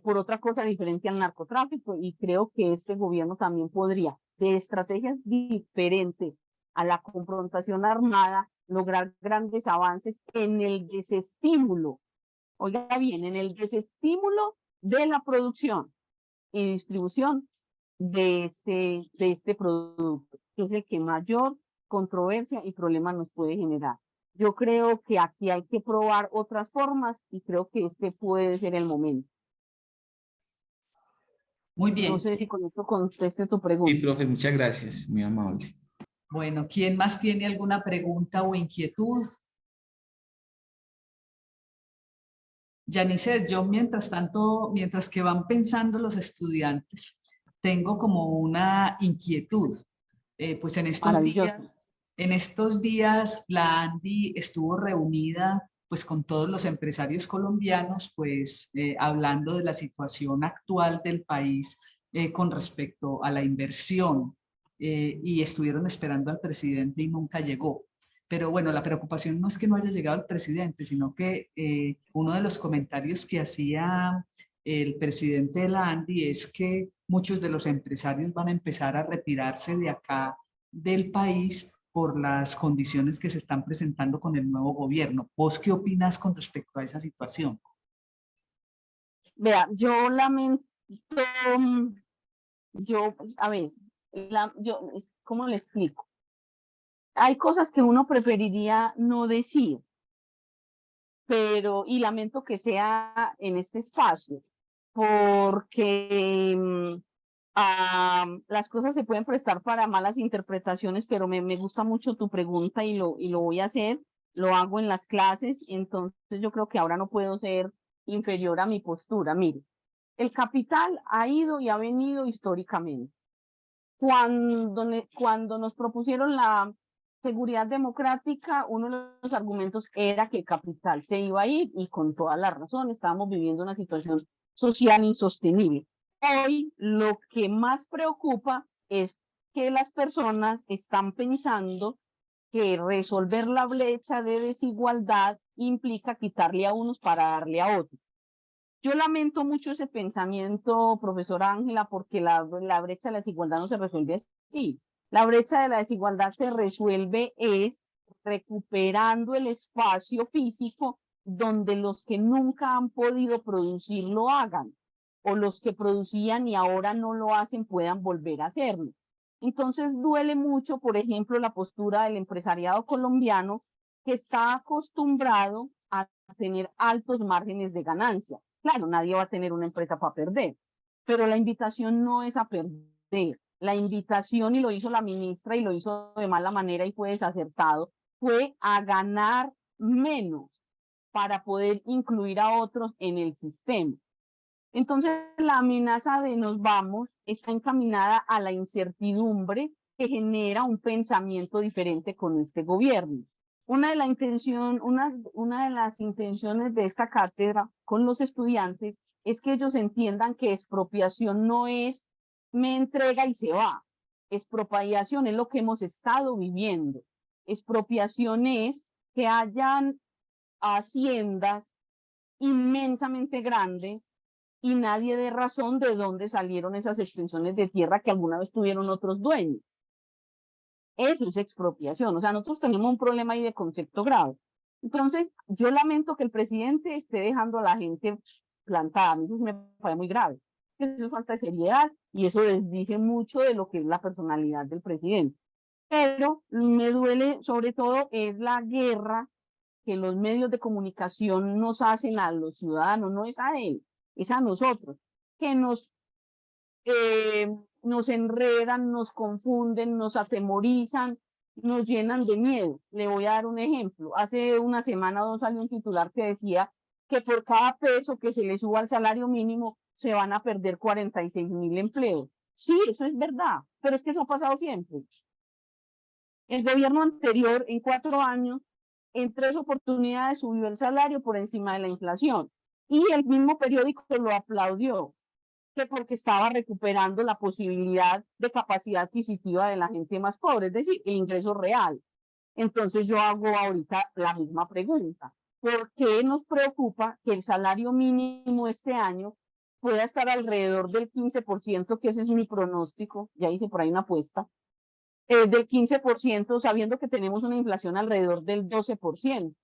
por otra cosa diferente al narcotráfico, y creo que este gobierno también podría, de estrategias diferentes a la confrontación armada, lograr grandes avances en el desestímulo, oiga bien, en el desestímulo de la producción y distribución de este producto, que es el que mayor controversia y problema nos puede generar. Yo creo que aquí hay que probar otras formas, y creo que este puede ser el momento. Muy No bien. sé si con esto conteste tu Sí, pregunta. profe, muchas gracias, muy amable. Bueno, ¿quién más tiene alguna pregunta o inquietud? Yanicet, yo mientras tanto, mientras que van pensando los estudiantes, tengo como una inquietud. Pues Maravilloso. en estos días la ANDI estuvo reunida pues con todos los empresarios colombianos, pues hablando de la situación actual del país con respecto a la inversión, y estuvieron esperando al presidente y nunca llegó. Pero bueno, la preocupación no es que no haya llegado el presidente, sino que uno de los comentarios que hacía el presidente de la ANDI es que muchos de los empresarios van a empezar a retirarse de acá del país por las condiciones que se están presentando con el nuevo gobierno. ¿Vos qué opinas con respecto a esa situación? Vea, yo lamento, a ver, ¿cómo le explico? Hay cosas que uno preferiría no decir, pero, y lamento que sea en este espacio, porque las cosas se pueden prestar para malas interpretaciones, pero me gusta mucho tu pregunta, y lo voy a hacer, lo hago en las clases, entonces yo creo que ahora no puedo ser inferior a mi postura. Mire, el capital ha ido y ha venido históricamente. Cuando nos propusieron la seguridad democrática, uno de los argumentos era que el capital se iba a ir, y con toda la razón, estábamos viviendo una situación social insostenible. Hoy lo que más preocupa es que las personas están pensando que resolver la brecha de desigualdad implica quitarle a unos para darle a otros. Yo lamento mucho ese pensamiento, profesora Ángela, porque la brecha de la desigualdad no se resuelve así. La brecha de la desigualdad se resuelve es recuperando el espacio físico donde los que nunca han podido producir lo hagan, o los que producían y ahora no lo hacen puedan volver a hacerlo. Entonces duele mucho, por ejemplo, la postura del empresariado colombiano, que está acostumbrado a tener altos márgenes de ganancia. Claro, nadie va a tener una empresa para perder, pero la invitación no es a perder. La invitación, y lo hizo la ministra y lo hizo de mala manera y fue desacertado, fue a ganar menos para poder incluir a otros en el sistema. Entonces, la amenaza de nos vamos está encaminada a la incertidumbre que genera un pensamiento diferente con este gobierno. Una de las intenciones de esta cátedra con los estudiantes es que ellos entiendan que expropiación no es me entrega y se va. Expropiación es lo que hemos estado viviendo. Expropiación es que hayan haciendas inmensamente grandes y nadie dé razón de dónde salieron esas extensiones de tierra que alguna vez tuvieron otros dueños. Eso es expropiación. O sea, nosotros tenemos un problema ahí de concepto grave. Entonces, yo lamento que el presidente esté dejando a la gente plantada. A mí eso me parece muy grave. Eso es falta de seriedad, y eso les dice mucho de lo que es la personalidad del presidente. Pero me duele sobre todo es la guerra que los medios de comunicación nos hacen a los ciudadanos, no es a él, es a nosotros, que nos enredan, nos confunden, nos atemorizan, nos llenan de miedo. Le voy a dar un ejemplo. Hace una semana o dos salió un titular que decía que por cada peso que se le suba al salario mínimo se van a perder 46.000 empleos. Sí, eso es verdad, pero es que eso ha pasado siempre. El gobierno anterior, en 4 años, en 3 oportunidades subió el salario por encima de la inflación. Y el mismo periódico lo aplaudió, que porque estaba recuperando la posibilidad de capacidad adquisitiva de la gente más pobre, es decir, el ingreso real. Entonces yo hago ahorita la misma pregunta. ¿Por qué nos preocupa que el salario mínimo este año pueda estar alrededor del 15%, que ese es mi pronóstico, ya hice por ahí una apuesta, del 15%, sabiendo que tenemos una inflación alrededor del 12%?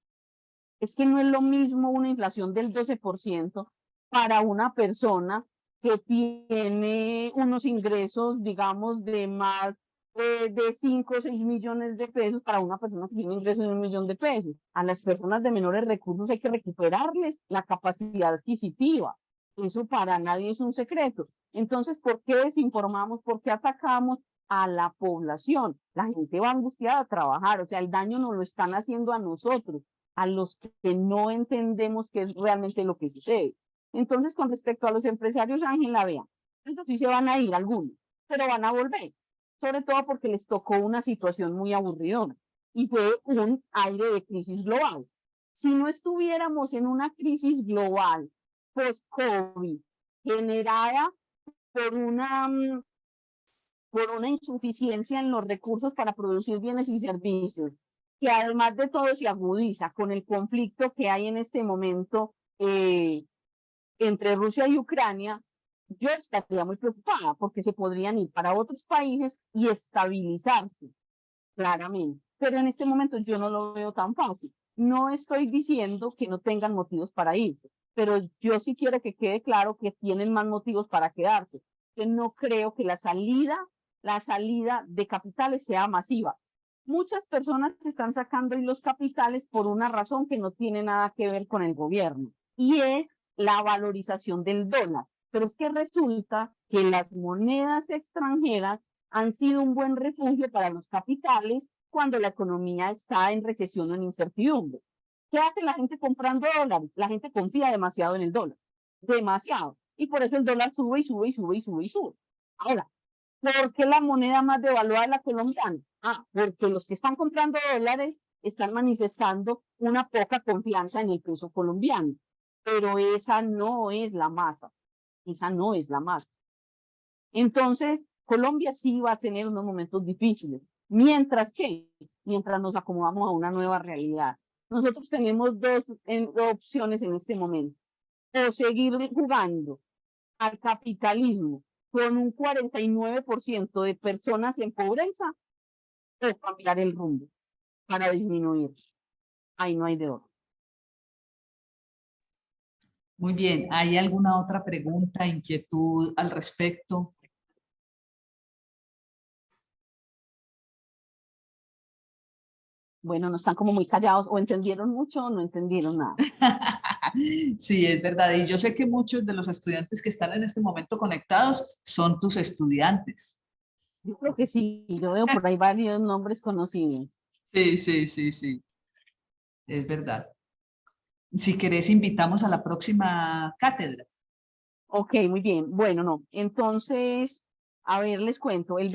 Es que no es lo mismo una inflación del 12% para una persona que tiene unos ingresos, digamos, de más de 5 o 6 millones de pesos para una persona que tiene ingresos de 1 millón de pesos. A las personas de menores recursos hay que recuperarles la capacidad adquisitiva. Eso para nadie es un secreto. Entonces, ¿por qué desinformamos? ¿Por qué atacamos a la población? La gente va angustiada a trabajar, o sea, el daño nos lo están haciendo a nosotros, a los que no entendemos qué es realmente lo que sucede. Entonces, con respecto a los empresarios, Ángela, vean, ellos sí se van a ir algunos, pero van a volver, sobre todo porque les tocó una situación muy aburridora y fue un aire de crisis global. Si no estuviéramos en una crisis global post-COVID generada por una insuficiencia en los recursos para producir bienes y servicios, que además de todo se agudiza con el conflicto que hay en este momento entre Rusia y Ucrania, yo estaría muy preocupada porque se podrían ir para otros países y estabilizarse, claramente. Pero en este momento yo no lo veo tan fácil. No estoy diciendo que no tengan motivos para irse, pero yo sí quiero que quede claro que tienen más motivos para quedarse. Yo no creo que la salida de capitales sea masiva. Muchas personas se están sacando y los capitales por una razón que no tiene nada que ver con el gobierno, y es la valorización del dólar. Pero es que resulta que las monedas extranjeras han sido un buen refugio para los capitales cuando la economía está en recesión o en incertidumbre. ¿Qué hace la gente comprando dólares? La gente confía demasiado en el dólar, demasiado. Y por eso el dólar sube y sube y sube y sube y sube. Ahora, ¿por qué la moneda más devaluada es la colombiana? Porque los que están comprando dólares están manifestando una poca confianza en el peso colombiano. Pero esa no es la masa. Esa no es la masa. Entonces, Colombia sí va a tener unos momentos difíciles. Mientras nos acomodamos a una nueva realidad. Nosotros tenemos dos opciones en este momento. O seguir jugando al capitalismo con un 49% de personas en pobreza, o cambiar el rumbo para disminuir. Ahí no hay de otro. Muy bien. ¿Hay alguna otra pregunta, inquietud al respecto? Bueno, no están como muy callados, o entendieron mucho o no entendieron nada. Sí, es verdad. Y yo sé que muchos de los estudiantes que están en este momento conectados son tus estudiantes. Yo creo que sí, yo veo por ahí varios nombres conocidos. Sí, sí, sí, sí. Es verdad. Si querés, invitamos a la próxima cátedra. Ok, muy bien. Bueno, no. Entonces, a ver, les cuento. El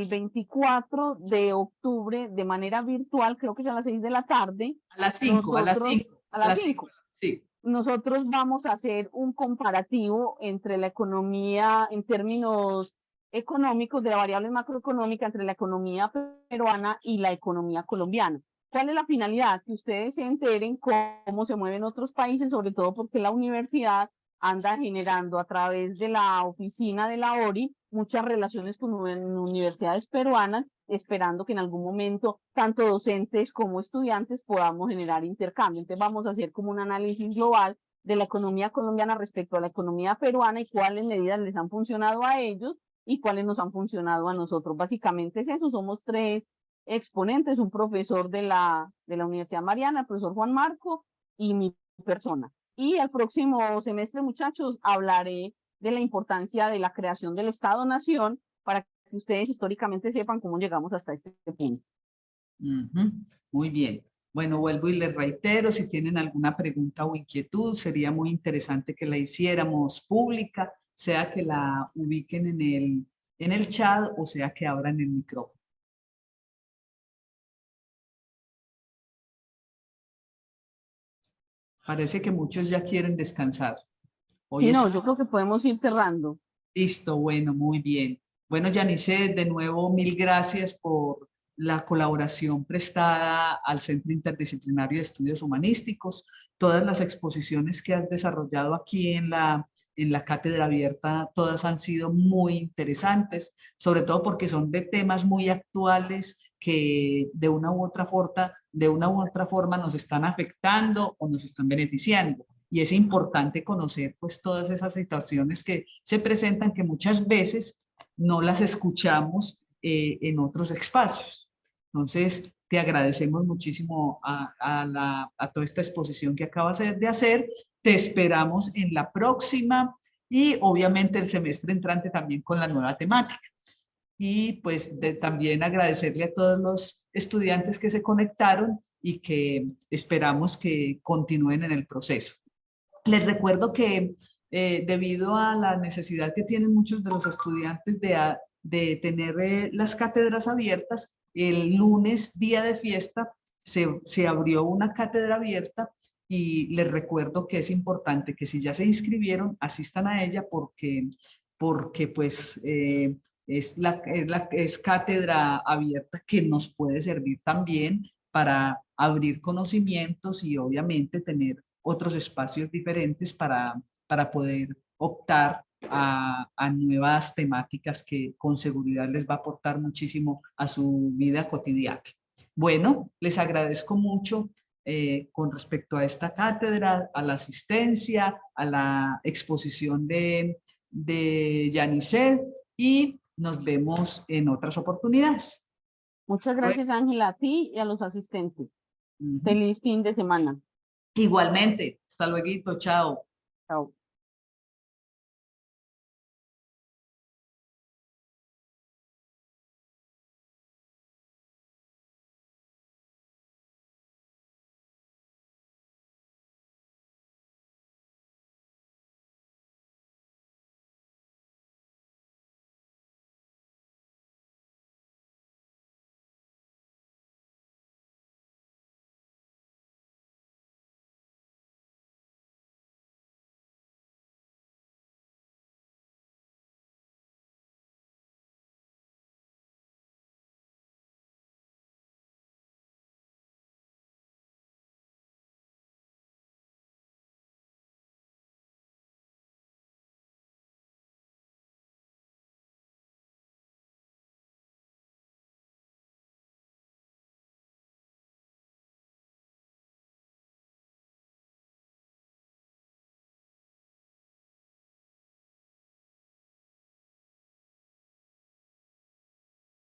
24 de octubre, de manera virtual, creo que es a las 6 de la tarde, A las 5, a las 5, a a las las 5. 5, Sí. nosotros vamos a hacer un comparativo entre la economía en términos económicos, de la variable macroeconómica, entre la economía peruana y la economía colombiana. ¿Cuál es la finalidad? Que ustedes se enteren cómo se mueven otros países, sobre todo porque la universidad anda generando a través de la oficina de la ORI muchas relaciones con universidades peruanas, esperando que en algún momento tanto docentes como estudiantes podamos generar intercambio. Entonces vamos a hacer como un análisis global de la economía colombiana respecto a la economía peruana y cuáles medidas les han funcionado a ellos y cuáles nos han funcionado a nosotros. Básicamente es eso, somos 3 exponentes, un profesor de la Universidad Mariana, el profesor Juan Marco, y mi persona. Y el próximo semestre, muchachos, hablaré de la importancia de la creación del Estado-Nación para que ustedes históricamente sepan cómo llegamos hasta este punto. Muy bien. Bueno, vuelvo y les reitero, si tienen alguna pregunta o inquietud, sería muy interesante que la hiciéramos pública, sea que la ubiquen en el chat o sea que abran el micrófono. Parece que muchos ya quieren descansar. Hoy Sí, es no, yo creo que podemos ir cerrando. listo, bueno, muy bien. Bueno, Yanice, de nuevo, mil gracias por la colaboración prestada al Centro Interdisciplinario de Estudios Humanísticos, todas las exposiciones que has desarrollado aquí en la cátedra abierta, todas han sido muy interesantes, sobre todo porque son de temas muy actuales que de una u otra forma nos están afectando o nos están beneficiando. Y es importante conocer pues todas esas situaciones que se presentan que muchas veces no las escuchamos en otros espacios. Entonces, te agradecemos muchísimo a toda esta exposición que acabas de hacer. Te esperamos en la próxima y obviamente el semestre entrante también con la nueva temática. Y pues también agradecerle a todos los estudiantes que se conectaron y que esperamos que continúen en el proceso. Les recuerdo que debido a la necesidad que tienen muchos de los estudiantes de tener las cátedras abiertas, el lunes, día de fiesta, se abrió una cátedra abierta y les recuerdo que es importante que si ya se inscribieron, asistan a ella porque pues es cátedra abierta que nos puede servir también para abrir conocimientos y obviamente tener otros espacios diferentes para poder optar a nuevas temáticas que con seguridad les va a aportar muchísimo a su vida cotidiana. Bueno, les agradezco mucho con respecto a esta cátedra, a la asistencia, a la exposición de Yanisset y nos vemos en otras oportunidades. Muchas gracias, Ángela, a ti y a los asistentes. Ujú. Feliz fin de semana. Igualmente, hasta luego, chao. Chao.